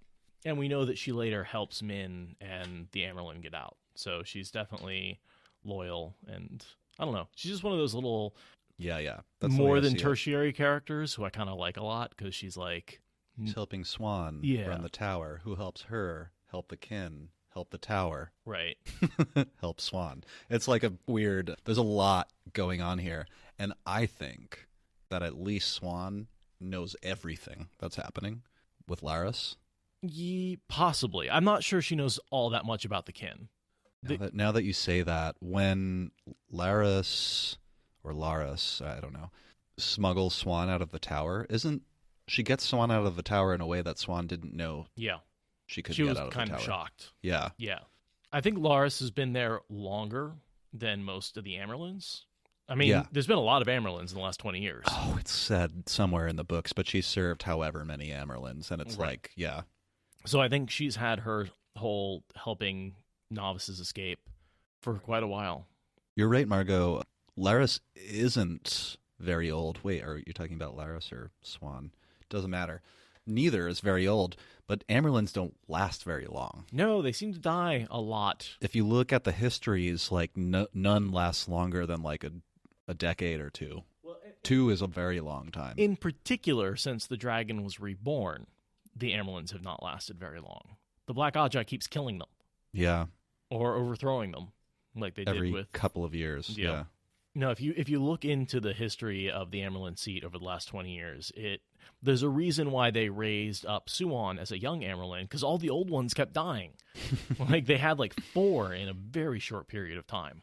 And we know that she later helps Min and the Amerlin get out. So she's definitely loyal, and I don't know. She's just one of those little Yeah. That's the way more I than see it. tertiary characters who I kind of like a lot because she's like... She's helping Swan Yeah. run the tower, who helps her help the kin, help the tower, Right. help Swan. It's like a weird... There's a lot going on here, and I think that at least Swan knows everything that's happening with Laris. Possibly. I'm not sure she knows all that much about the kin. Now that you say that, when Laris, I don't know, smuggles Swan out of the tower, she gets Swan out of the tower in a way that Swan didn't know Yeah. she could She get was out of the kind tower. of shocked. Yeah. Yeah. I think Laris has been there longer than most of the Amerlins. I mean, Yeah. there's been a lot of Amerlins in the last 20 years. Oh, it's said somewhere in the books, but she served however many Amerlins, and it's Right. like, yeah. So I think she's had her whole helping novices escape for quite a while. You're right, Margot. Laris isn't very old. Wait, are you talking about Laris or Swan? Doesn't matter. Neither is very old, but Amerlins don't last very long. No, they seem to die a lot. If you look at the histories, like none lasts longer than like a decade or two. Well, 2 is a very long time. in particular, since the dragon was reborn, the Amerlins have not lasted very long. The Black Ajah keeps killing them Yeah, or overthrowing them, like they every did with. couple of years. Yeah. Yeah. No, if you look into the history of the Amerlin seat over the last 20 years, there's a reason why they raised up Suan as a young Amerlin, because all the old ones kept dying. Like they had like 4 in a very short period of time.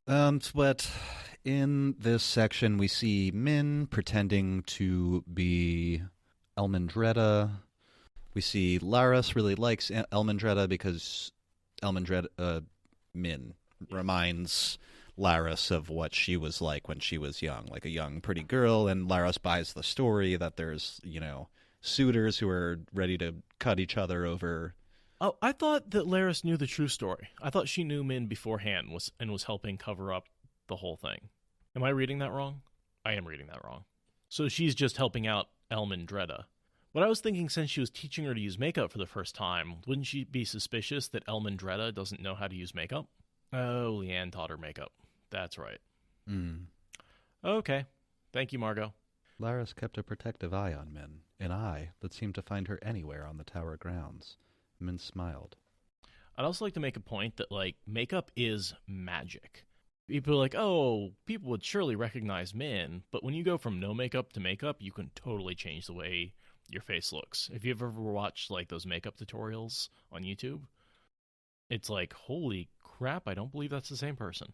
But in this section, we see Min pretending to be Elmendreda. We see Laris really likes Elmendreda because Min reminds Laris of what she was like when she was young, like a young, pretty girl. And Laris buys the story that there's, suitors who are ready to cut each other over. Oh, I thought that Laris knew the true story. I thought she knew Min beforehand and was helping cover up the whole thing. Am I reading that wrong? I am reading that wrong. So she's just helping out Elmendreda. But I was thinking, since she was teaching her to use makeup for the first time, wouldn't she be suspicious that Elmendreda doesn't know how to use makeup? Oh, Leanne taught her makeup. That's right. Okay. Thank you, Margot. Laris kept a protective eye on Min, an eye that seemed to find her anywhere on the tower grounds. Min smiled. I'd also like to make a point that, makeup is magic. People are like, oh, people would surely recognize Min, but when you go from no makeup to makeup, you can totally change the way your face looks. If you've ever watched, those makeup tutorials on YouTube, it's like, holy crap, I don't believe that's the same person.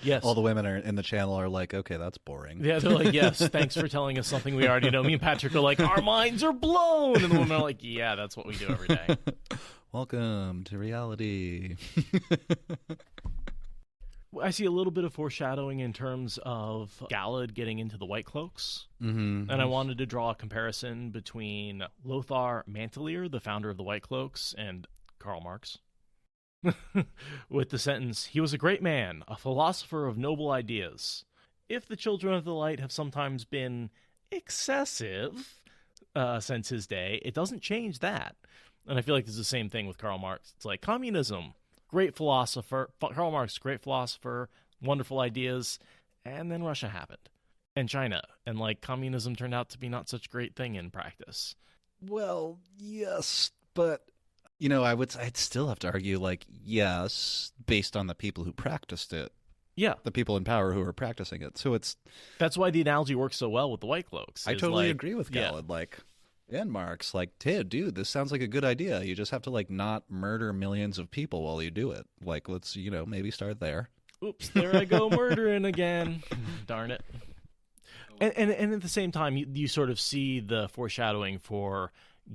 Yes. All the women in the channel are like, okay, that's boring. Yeah, they're like, yes, thanks for telling us something we already know. Me and Patrick are like, our minds are blown. And the women are like, yeah, that's what we do every day. Welcome to reality. I see a little bit of foreshadowing in terms of Galad getting into the White Cloaks. Mm-hmm. And I wanted to draw a comparison between Lothar Mantelier, the founder of the White Cloaks, and Karl Marx. With the sentence, he was a great man, a philosopher of noble ideas. If the children of the light have sometimes been excessive since his day, it doesn't change that. And I feel like it's the same thing with Karl Marx. It's like communism, great philosopher, Karl Marx, great philosopher, wonderful ideas, and then Russia happened. And China, and communism turned out to be not such a great thing in practice. Well, yes, but I'd still have to argue, yes, based on the people who practiced it. Yeah. The people in power who are practicing it. So that's why the analogy works so well with the White Cloaks. I totally agree with Galad. And Marx, hey, dude, this sounds like a good idea. You just have to, not murder millions of people while you do it. Let's, maybe start there. Oops, there I go murdering again. Darn it. And at the same time, you sort of see the foreshadowing for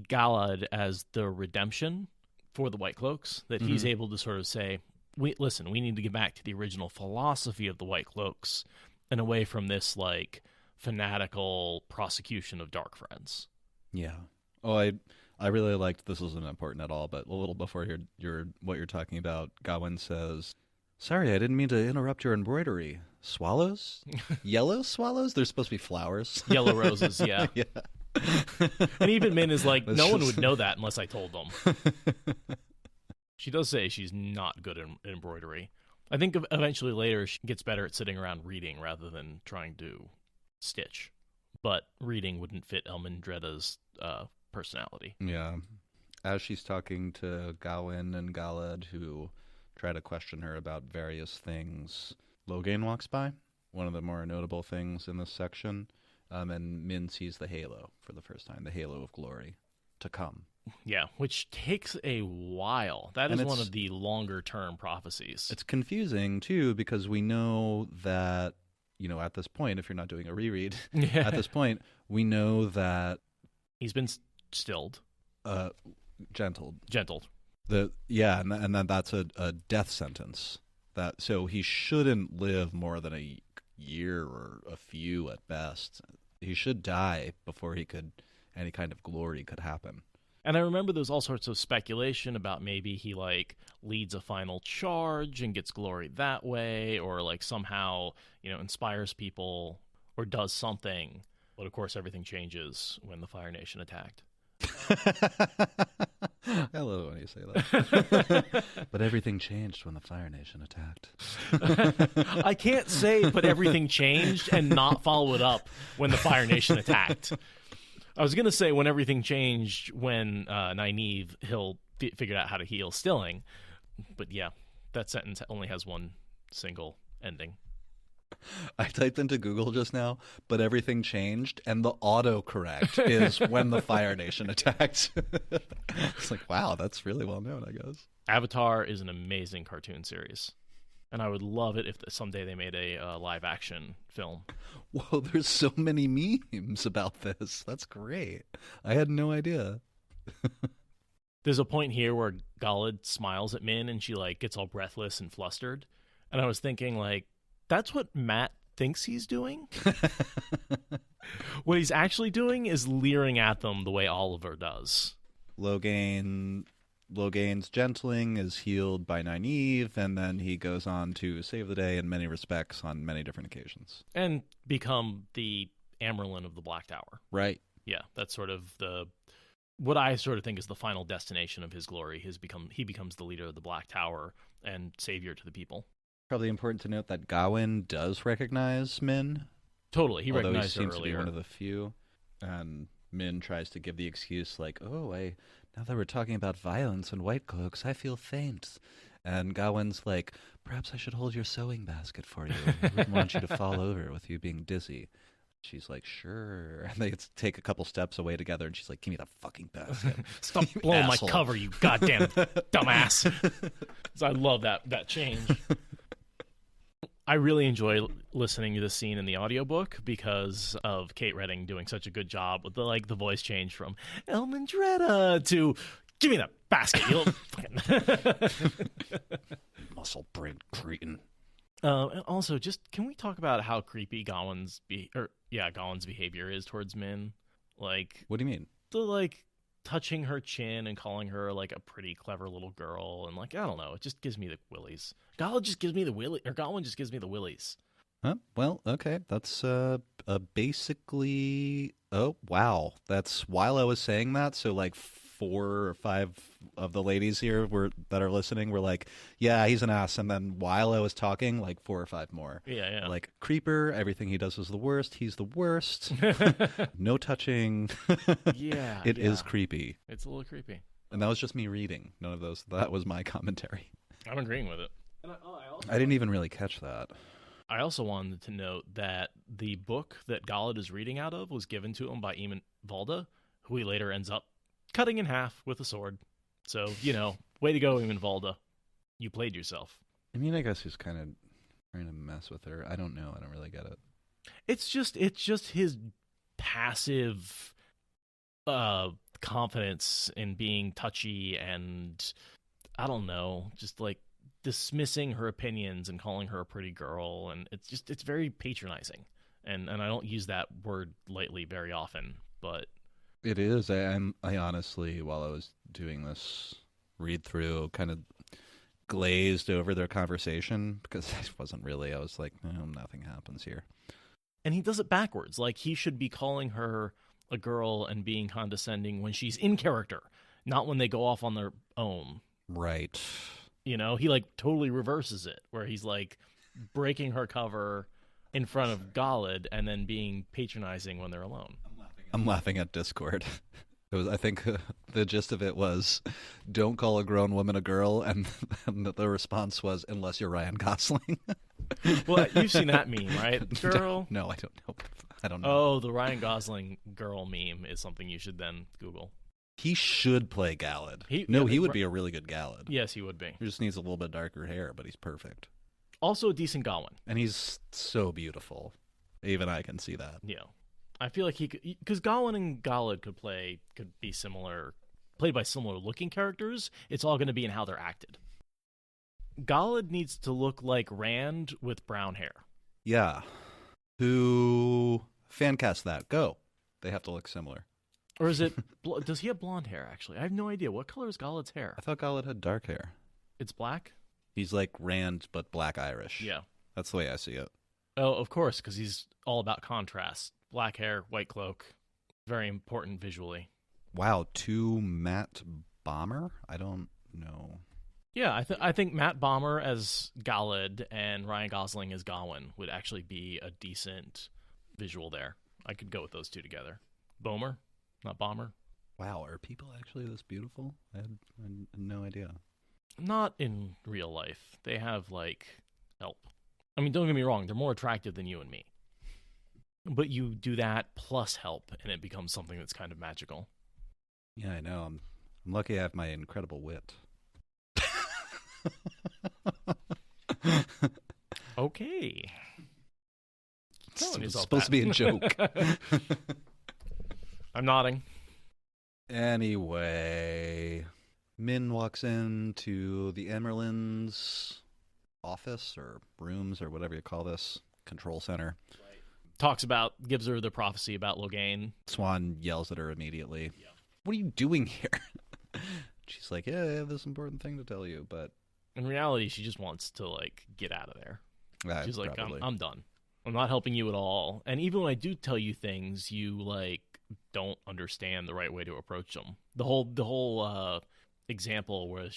Galad as the redemption for the White Cloaks, that he's able to sort of say, we need to get back to the original philosophy of the White Cloaks and away from this fanatical prosecution of dark friends. Yeah. Oh, I really liked, this isn't important at all, but a little before what you're talking about, Gawain says, sorry, I didn't mean to interrupt your embroidery. Swallows? Yellow swallows? They're supposed to be flowers. Yellow roses, yeah. Yeah. And even Min is like, That's no one just- would know that unless I told them. She does say she's not good at embroidery. I think eventually later she gets better at sitting around reading rather than trying to stitch. But reading wouldn't fit Elmendreda's personality. Yeah. As she's talking to Gawain and Galad, who try to question her about various things, Loghain walks by, one of the more notable things in this section, and Min sees the halo for the first time, the halo of glory. to come. Yeah, which takes a while. That And is one it's- of the longer-term prophecies. It's confusing, too, because we know that, at this point, if you're not doing a reread, at this point, we know that He's been stilled. gentled. Gentled. And then that's a death sentence. So he shouldn't live more than a year or a few at best. He should die before any kind of glory could happen. And I remember there's all sorts of speculation about maybe he leads a final charge and gets glory that way, or somehow, inspires people or does something. But of course everything changes when the Fire Nation attacked. I love it when you say that. But everything changed when the Fire Nation attacked. I can't say but everything changed and not follow it up when the Fire Nation attacked. I was going to say when everything changed when Nynaeve figured out how to heal Stilling. But yeah, that sentence only has one single ending. I typed into Google just now, but everything changed, and the autocorrect is when the Fire Nation attacked. It's like, wow, that's really well known, I guess. Avatar is an amazing cartoon series, and I would love it if someday they made a live-action film. Whoa, there's so many memes about this. That's great. I had no idea. There's a point here where Galad smiles at Min, and she gets all breathless and flustered, and I was thinking that's what Matt thinks he's doing. What he's actually doing is leering at them the way Oliver does. Logain's gentling is healed by Nynaeve, and then he goes on to save the day in many respects on many different occasions. And become the Amerlin of the Black Tower. Right. Yeah, that's sort of what I sort of think is the final destination of his glory. He becomes the leader of the Black Tower and savior to the people. Probably important to note that Gawain does recognize Min. Totally, he recognized her seems to be earlier. one of the few. And Min tries to give the excuse now that we're talking about violence and white cloaks, I feel faint. And Gawain's like, perhaps I should hold your sewing basket for you. I wouldn't want you to fall over with you being dizzy. She's like, sure. And they take a couple steps away together, and she's like, give me the fucking basket. Stop blowing my asshole. cover, you goddamn dumbass. So I love that change. I really enjoy listening to this scene in the audiobook because of Kate Redding doing such a good job with the voice change from Elmandretta to give me that basket, you little fucking Muscle brain cretin. And also, can we talk about how creepy Gawain's behavior is towards Min? What do you mean? The touching her chin and calling her a pretty clever little girl, and I don't know, it just gives me the willies. Gawain just gives me the willies. Huh? Well, okay. That's basically. Oh, wow. That's while I was saying that. So 4 or 5 of the ladies here that are listening were like, yeah, he's an ass. And then while I was talking, 4 or 5 more. Yeah. Creeper, everything he does is the worst. He's the worst. No touching. Yeah. It is creepy. It's a little creepy. And that was just me reading. None of those. That was my commentary. I'm agreeing with it. And I didn't even really catch that. I also wanted to note that the book that Galad is reading out of was given to him by Eamon Valda, who he later ends up cutting in half with a sword. So, way to go, Eamon Valda. You played yourself. I mean, I guess he's kind of trying to mess with her. I don't know. I don't really get it. It's just his passive confidence in being touchy and, I don't know, just dismissing her opinions and calling her a pretty girl, and it's very patronizing, and I don't use that word lightly very often, but it is. I honestly, while I was doing this read through, kind of glazed over their conversation because I wasn't really. I was like, no, nothing happens here. And he does it backwards. He should be calling her a girl and being condescending when she's in character, not when they go off on their own. Right. He totally reverses it, where he's breaking her cover in front of Galad and then being patronizing when they're alone. I'm laughing at Discord. I think the gist of it was, don't call a grown woman a girl, and the response was, unless you're Ryan Gosling. Well, you've seen that meme, right? Girl? No, I don't know. I don't know. Oh, the Ryan Gosling girl meme is something you should then Google. He should play Galad. He would be a really good Galad. Yes, he would be. He just needs a little bit darker hair, but he's perfect. Also a decent Gawain. And he's so beautiful. Even I can see that. Yeah. I feel like he could, because Gawain and Galad could be similar, played by similar looking characters. It's all going to be in how they're acted. Galad needs to look like Rand with brown hair. Yeah. Who fan cast that? Go. They have to look similar. Or is it, does he have blonde hair, actually? I have no idea. What color is Galad's hair? I thought Galad had dark hair. It's black? He's like Rand, but black Irish. Yeah. That's the way I see it. Oh, of course, because he's all about contrast. Black hair, white cloak. Very important visually. Wow, to Matt Bomber? I don't know. Yeah, I think Matt Bomber as Galad and Ryan Gosling as Gawain would actually be a decent visual there. I could go with those two together. Bomer, not Bomber. Wow, are people actually this beautiful? I had no idea. Not in real life. They have, like, help. I mean, don't get me wrong, they're more attractive than you and me. But you do that plus help, and it becomes something that's kind of magical. Yeah, I know. I'm lucky I have my incredible wit. Okay. It's supposed to be a joke. I'm nodding. Anyway, Min walks into the Emerlin's office or rooms or whatever you call this, control center. Gives her the prophecy about Logain. Swan yells at her immediately. Yeah. What are you doing here? She's like, yeah, I have this important thing to tell you, but... In reality, she just wants to, like, get out of there. She's like, I'm done. I'm not helping you at all. And even when I do tell you things, you, like, don't understand the right way to approach them. The whole example where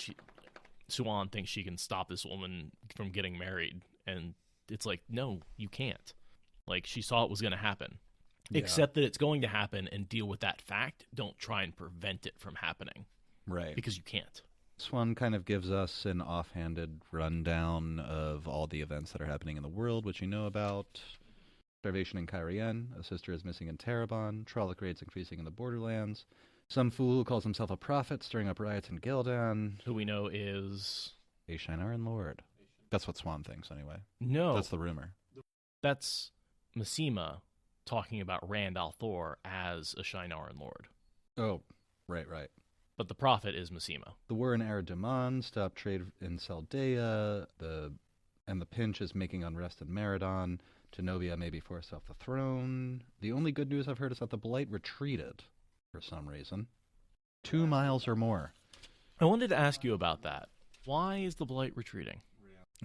Swan thinks she can stop this woman from getting married, and it's like, no, you can't. Like, she saw it was going to happen. Yeah. Accept that it's going to happen and deal with that fact. Don't try and prevent it from happening. Right. Because you can't. Swan kind of gives us an offhanded rundown of all the events that are happening in the world, which you know about. Starvation in Cairhien, a sister is missing in Terabon, Trolloc raids increasing in the Borderlands, some fool who calls himself a prophet stirring up riots in Gildan. Who we know is... a Shienaran Lord. That's what Swan thinks, anyway. No. That's the rumor. That's Massima talking about Rand al'Thor as a Shienaran Lord. Oh, right. But the prophet is Massima. The war in Aradaman stopped trade in Saldea, and the pinch is making unrest in Meridon. Genovia may be forced off the throne. The only good news I've heard is that the Blight retreated, for some reason. 2 miles or more. I wanted to ask you about that. Why is the Blight retreating?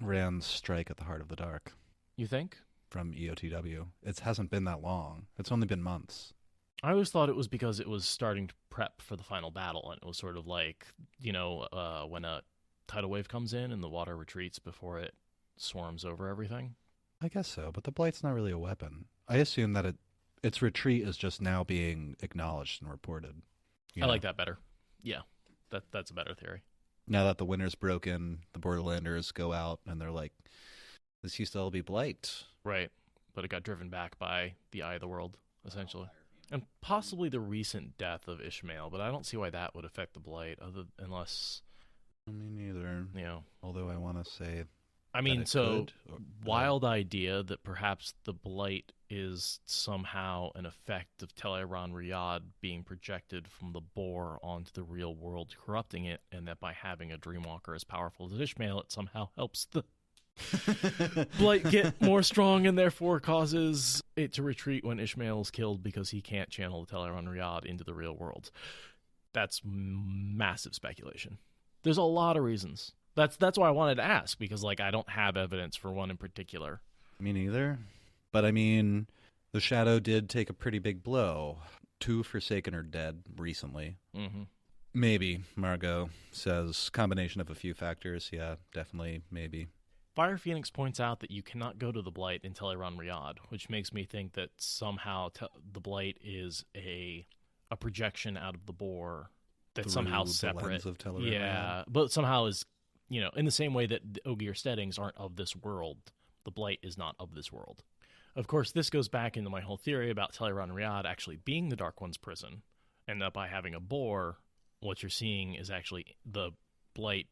Rand's strike at the heart of the dark. You think? From EOTW. It hasn't been that long. It's only been months. I always thought it was because it was starting to prep for the final battle, and it was sort of like, when a tidal wave comes in and the water retreats before it swarms over everything. I guess so, but the Blight's not really a weapon. I assume that its retreat is just now being acknowledged and reported. I like that better. Yeah, that's a better theory. Now that the winter's broken, the Borderlanders go out and they're like, this used to all be Blight. Right, but it got driven back by the Eye of the World, essentially. And possibly the recent death of Ishmael, but I don't see why that would affect the Blight, unless... Me neither. Although I want to say... wild idea that perhaps the Blight is somehow an effect of Teleron Riyadh being projected from the Boar onto the real world, corrupting it, and that by having a Dreamwalker as powerful as Ishmael, it somehow helps the Blight get more strong and therefore causes it to retreat when Ishmael is killed because he can't channel the Teleron Riyadh into the real world. That's massive speculation. There's a lot of reasons. That's why I wanted to ask, because I don't have evidence for one in particular. Me neither. But the Shadow did take a pretty big blow. 2 Forsaken are dead recently. Mm-hmm. Maybe, Margot says. Combination of a few factors. Yeah, definitely, maybe. Fire Phoenix points out that you cannot go to the Blight in Teleron Riyadh, which makes me think that somehow the Blight is a projection out of the Boar that's somehow separate. The lens of Teleron Riyadh. But somehow is... in the same way that the Ogier Steadings aren't of this world, the Blight is not of this world. Of course, this goes back into my whole theory about Teleron Riyadh actually being the Dark One's prison, And that by having a boar, what you're seeing is actually the blight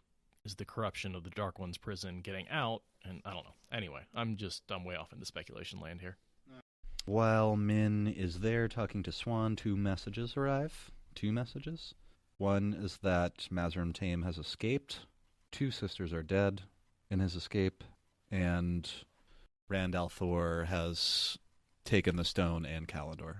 is the corruption of the Dark One's prison getting out, and I don't know. Anyway, I'm way off into speculation land here. While Min is there talking to Swan, two messages arrive. Two messages. One is that Mazrim Taim has escaped. Two sisters are dead in his escape. And Rand al'Thor has taken the stone and Kalendor.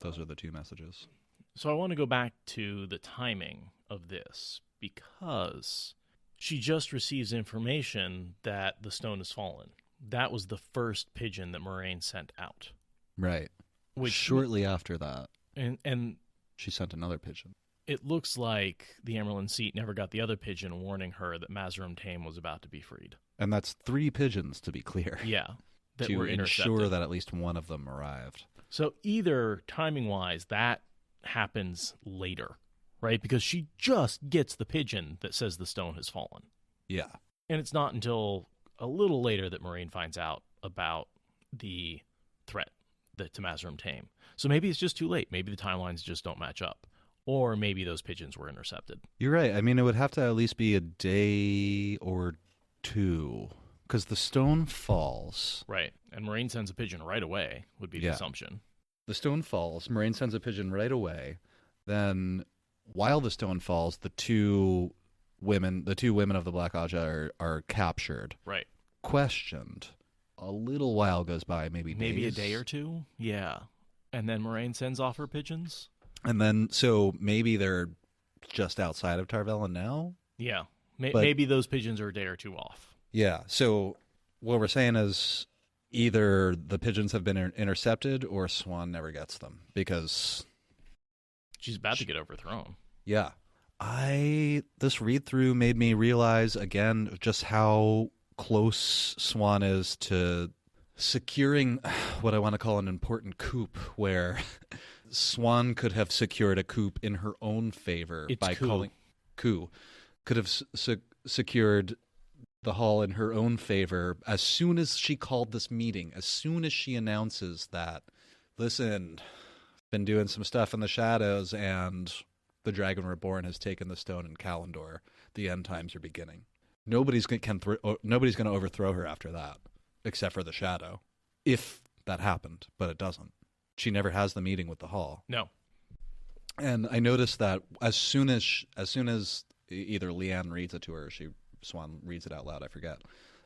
Those are the two messages. So I want to go back to the timing of this, because she just receives information that the stone has fallen. That was the first pigeon that Moraine sent out. Right. Which, shortly after that, and she sent another pigeon. It looks like the Emerald Seat never got the other pigeon warning her that Mazrim Taim was about to be freed. And that's 3 pigeons, to be clear. Yeah. That to were intercepted. ensure that at least one of them arrived. So either timing-wise, that happens later, right? Because she just gets the pigeon that says the stone has fallen. Yeah. And it's not until a little later that Moraine finds out about the threat to Mazrim Taim. So maybe it's just too late. Maybe the timelines just don't match up. Or maybe those pigeons were intercepted. You're right. I mean, it would have to at least be a day or 2. Because the stone falls. Right. And Moraine sends a pigeon right away, would be the assumption. The stone falls. Moraine sends a pigeon right away. Then, while the stone falls, the two women of the Black Aja are captured. Right. Questioned. A little while goes by, maybe a day or 2? Yeah. And then Moraine sends off her pigeons? And then, so maybe they're just outside of Tarvellen now? Yeah. Maybe those pigeons are a day or 2 off. Yeah. So what we're saying is either the pigeons have been intercepted or Swan never gets them because she's about to get overthrown. Yeah. This read-through made me realize again just how close Swan is to securing what I want to call an important coup, where Swan could have secured a coup in her own favor could have secured the Hall in her own favor as soon as she called this meeting, as soon as she announces that, listen, been doing some stuff in the shadows and the Dragon Reborn has taken the stone in Kalendor. The end times are beginning. Nobody's going to overthrow her after that, except for the Shadow, if that happened, but it doesn't. She never has the meeting with the Hall. No. And I noticed that as soon as either Leanne reads it to her, or Swan reads it out loud, I forget.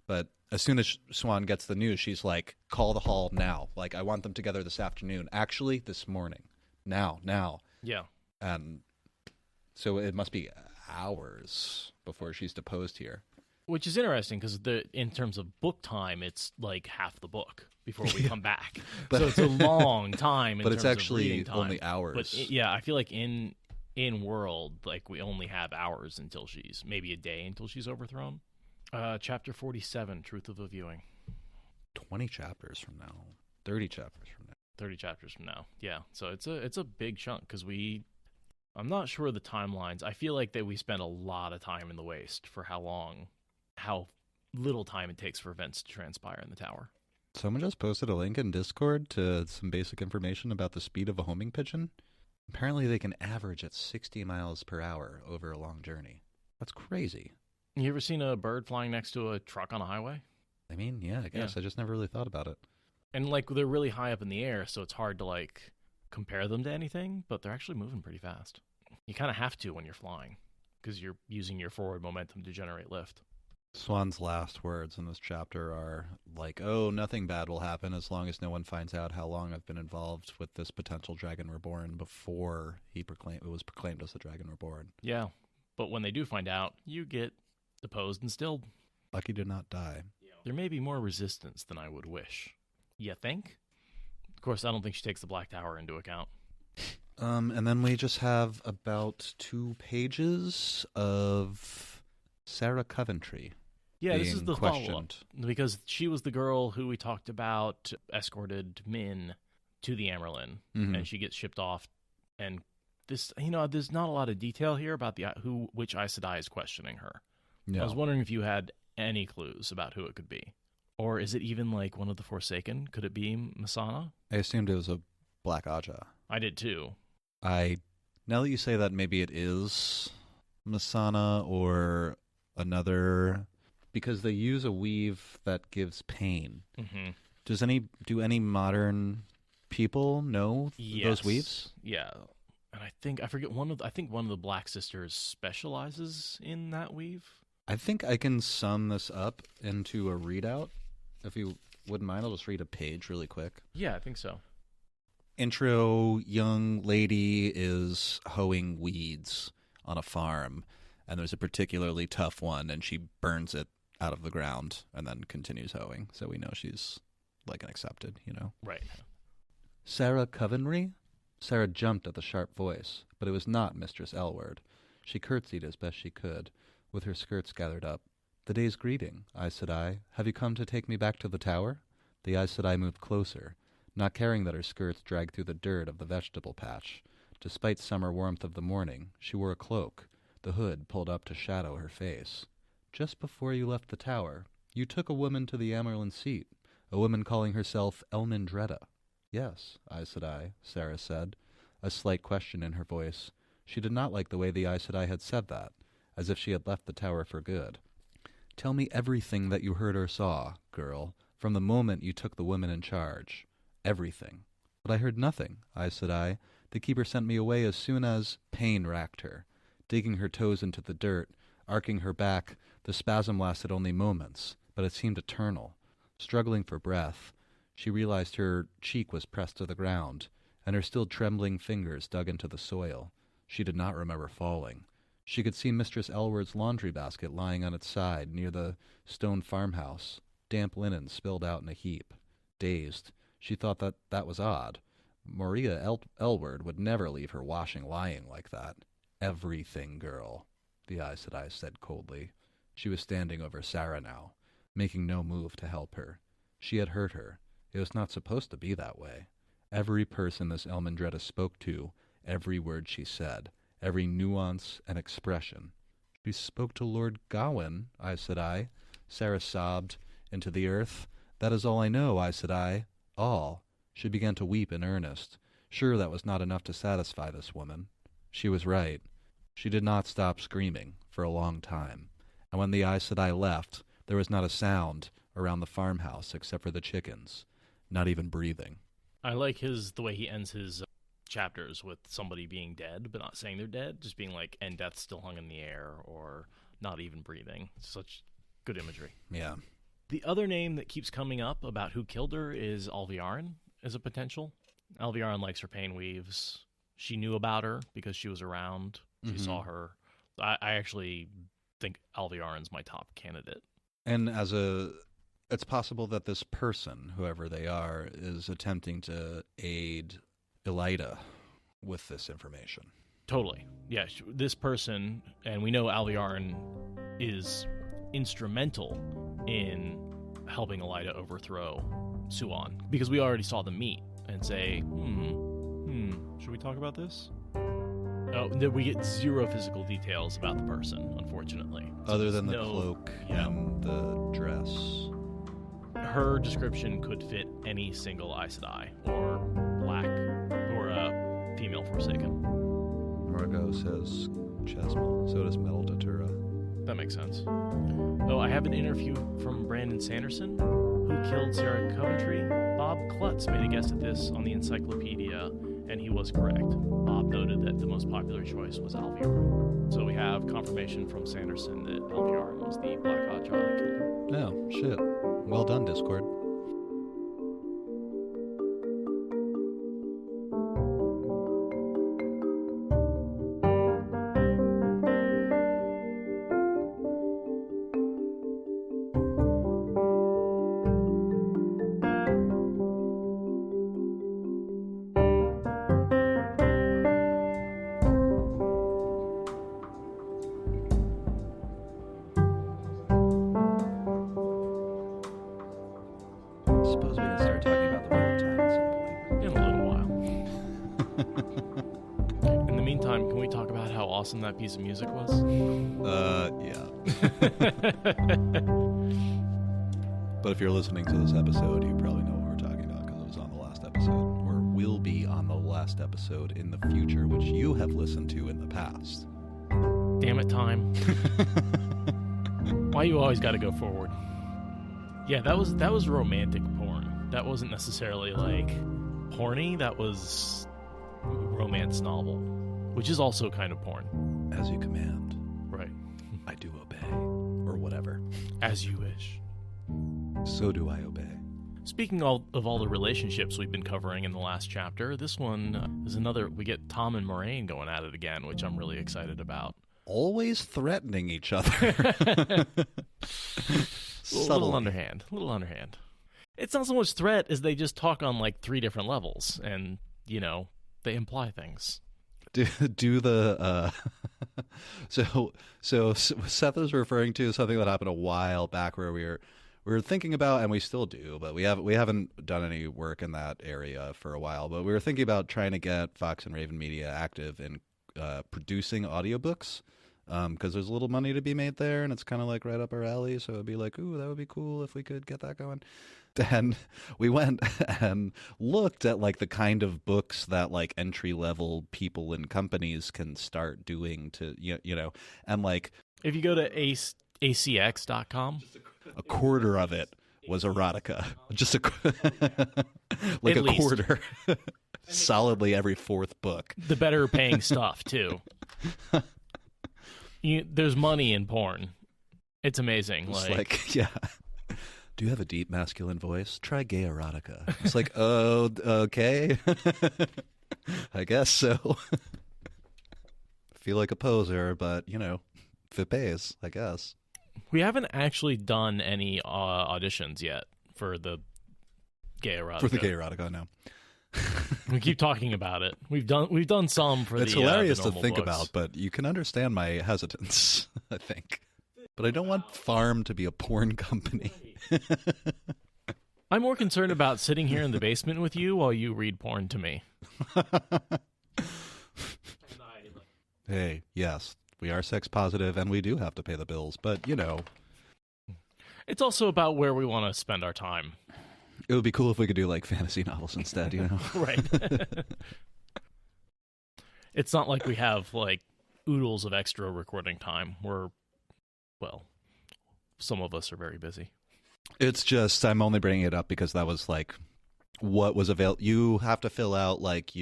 But as soon as Swan gets the news, she's like, call the Hall now. Like, I want them together this afternoon. Actually, this morning. Now. Yeah. And so it must be hours before she's deposed here. Which is interesting because in terms of book time, it's like half the book before we come back. So it's a long time in but terms it's actually of reading time. Only hours. But I feel like in world, like we only have hours until maybe a day until she's overthrown. Chapter 47, Truth of the Viewing. 20 chapters from now. 30 chapters from now. 30 chapters from now. Yeah. So it's a big chunk because I'm not sure of the timelines. I feel like that we spent a lot of time in the waste for how little time it takes for events to transpire in the tower. Someone just posted a link in Discord to some basic information about the speed of a homing pigeon. Apparently they can average at 60 miles per hour over a long journey. That's crazy. You ever seen a bird flying next to a truck on a highway? I mean, yeah, I guess. Yeah. I just never really thought about it. And like they're really high up in the air, so it's hard to like compare them to anything, but they're actually moving pretty fast. You kind of have to when you're flying because you're using your forward momentum to generate lift. Swan's last words in this chapter are like, oh, nothing bad will happen as long as no one finds out how long I've been involved with this potential Dragon Reborn before it was proclaimed as the Dragon Reborn. Yeah, but when they do find out, you get deposed and stilled. Lucky to not die. There may be more resistance than I would wish. You think? Of course, I don't think she takes the Black Tower into account. And then we just have about 2 pages of Sarah Coventry. Yeah, this is the follow-up, because she was the girl who we talked about escorted Min to the Amerlin, and she gets shipped off. And this, there's not a lot of detail here about which Aes Sedai is questioning her. No. I was wondering if you had any clues about who it could be, or is it even like one of the Forsaken? Could it be Masana? I assumed it was a Black Aja. I did too. I Now that you say that, maybe it is Masana or another, because they use a weave that gives pain. Mm-hmm. Do any modern people know those weaves? Yeah. And I forget I think one of the Black Sisters specializes in that weave. I think I can sum this up into a readout. If you wouldn't mind, I'll just read a page really quick. Yeah, I think so. Intro, young lady is hoeing weeds on a farm, and there's a particularly tough one, and she burns it out of the ground and then continues hoeing. So we know she's like an accepted, Right. Sarah Covenry? Sarah jumped at the sharp voice, but it was not Mistress Elward. She curtsied as best she could, with her skirts gathered up. "The day's greeting," Aes Sedai. "Have you come to take me back to the tower?" The Aes Sedai moved closer, not caring that her skirts dragged through the dirt of the vegetable patch. Despite summer warmth of the morning, she wore a cloak, the hood pulled up to shadow her face. "Just before you left the tower, you took a woman to the Amerlin seat, a woman calling herself Elmindreda." "Yes, Aes Sedai," Sarah said, a slight question in her voice. She did not like the way the Aes Sedai had said that, as if she had left the tower for good. "Tell me everything that you heard or saw, girl, from the moment you took the woman in charge. Everything." "But I heard nothing," Aes Sedai. "The keeper sent me away as soon as—" Pain racked her. Digging her toes into the dirt, arcing her back, the spasm lasted only moments, but it seemed eternal. Struggling for breath, she realized her cheek was pressed to the ground, and her still trembling fingers dug into the soil. She did not remember falling. She could see Mistress Elward's laundry basket lying on its side near the stone farmhouse, damp linen spilled out in a heap. Dazed, she thought that was odd. Maria Elward would never leave her washing lying like that. "Everything, girl," the Aes Sedai said coldly. She was standing over Sarah now, making no move to help her. She had hurt her. It was not supposed to be that way. Every person this Elmindreda spoke to, every word she said, every nuance and expression. "She spoke to Lord Gawain, Aes Sedai," Sarah sobbed into the earth. "That is all I know, Aes Sedai. All." She began to weep in earnest. Sure, that was not enough to satisfy this woman. She was right. She did not stop screaming for a long time, and when the Aes Sedai left, there was not a sound around the farmhouse except for the chickens, not even breathing. I like the way he ends his chapters with somebody being dead, but not saying they're dead, just being like, "and death still hung in the air," or not even breathing. Such good imagery. Yeah. The other name that keeps coming up about who killed her is Alviarin as a potential. Alviarin likes her pain weaves. She knew about her because she was around. She saw her. I actually think Alviarin's my top candidate. And it's possible that this person, whoever they are, is attempting to aid Elida with this information. Totally. Yeah, this person, and we know Alviarin is instrumental in helping Elida overthrow Suan, because we already saw them meet and say, should we talk about this? Oh, we get zero physical details about the person, unfortunately. Other than the cloak and the dress. Her description could fit any single Aes Sedai, or Black, or a female Forsaken. Margot says Chesmal, so does Metal Datura. That makes sense. Oh, I have an interview from Brandon Sanderson, who killed Sarah Coventry. Bob Klutz made a guess at this on the encyclopedia, and he was correct. Bob noted that the most popular choice was Alviarin. So we have confirmation from Sanderson that Alviarin was the Black Hot child that killed her. Oh, shit. Well done, Discord. Suppose we can start talking about the Wheel of Time at some point. In a little while. In the meantime, can we talk about how awesome that piece of music was? Yeah. But if you're listening to this episode, you probably know what we're talking about because it was on the last episode, or will be on the last episode in the future, which you have listened to in the past. Damn it, time. Why you always got to go forward? Yeah, that was romantic porn. That wasn't necessarily like porny. That was romance novel, which is also kind of porn. As you command. Right. I do obey. Or whatever. As you wish. So do I obey. Speaking of all the relationships we've been covering in the last chapter, this one is another. We get Tom and Moraine going at it again, which I'm really excited about. Always threatening each other. A little underhand. It's not so much threat as they just talk on like 3 different levels, and they imply things. Do the so Seth is referring to something that happened a while back where we were thinking about, and we still do, but we haven't done any work in that area for a while. But we were thinking about trying to get Fox and Raven Media active in producing audiobooks, because there's a little money to be made there, and it's kind of like right up our alley. So it'd be like, ooh, that would be cool if we could get that going. And we went and looked at like the kind of books that like entry level people in companies can start doing to and like if you go to acx.com, a quarter of it was erotica, just like At a quarter. Solidly every 4th book. The better paying stuff too. There's money in porn. It's amazing. It's like, yeah. Do you have a deep masculine voice? Try gay erotica. It's like, oh, okay. I guess so. Feel like a poser, but, if it pays, I guess. We haven't actually done any auditions yet for the gay erotica. For the gay erotica, no. We keep talking about it. We've done some for it's the hilarious the to think books. about, but you can understand my hesitance, I think. But I don't want Farm to be a porn company. I'm more concerned about sitting here in the basement with you while you read porn to me. Hey, yes, we are sex positive and we do have to pay the bills, but It's also about where we want to spend our time. It would be cool if we could do like fantasy novels instead, Right. It's not like we have like oodles of extra recording time. Some of us are very busy. It's just, I'm only bringing it up because that was like what was available. You have to fill out like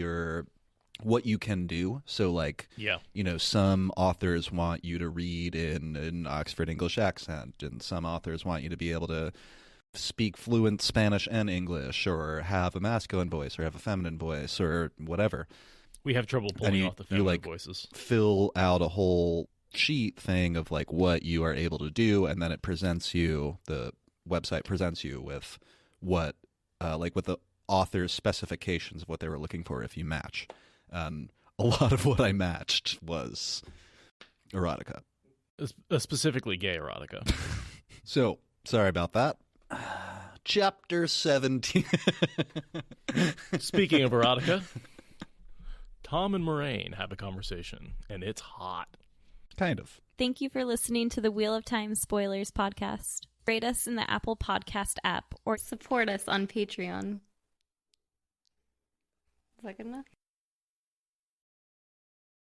what you can do. So like, yeah, some authors want you to read in an Oxford English accent, and some authors want you to be able to speak fluent Spanish and English, or have a masculine voice, or have a feminine voice, or whatever. We have trouble pulling off the feminine voices. Fill out a whole sheet thing of like what you are able to do, and then the website presents you with what with the author's specifications of what they were looking for if you match. A lot of what I matched was erotica, specifically gay erotica. So sorry about that. Chapter 17. Speaking of erotica, Tom and Moraine have a conversation, and it's hot. Kind of. Thank you for listening to the Wheel of Time Spoilers podcast. Rate us in the Apple Podcast app or support us on Patreon. Is that good enough?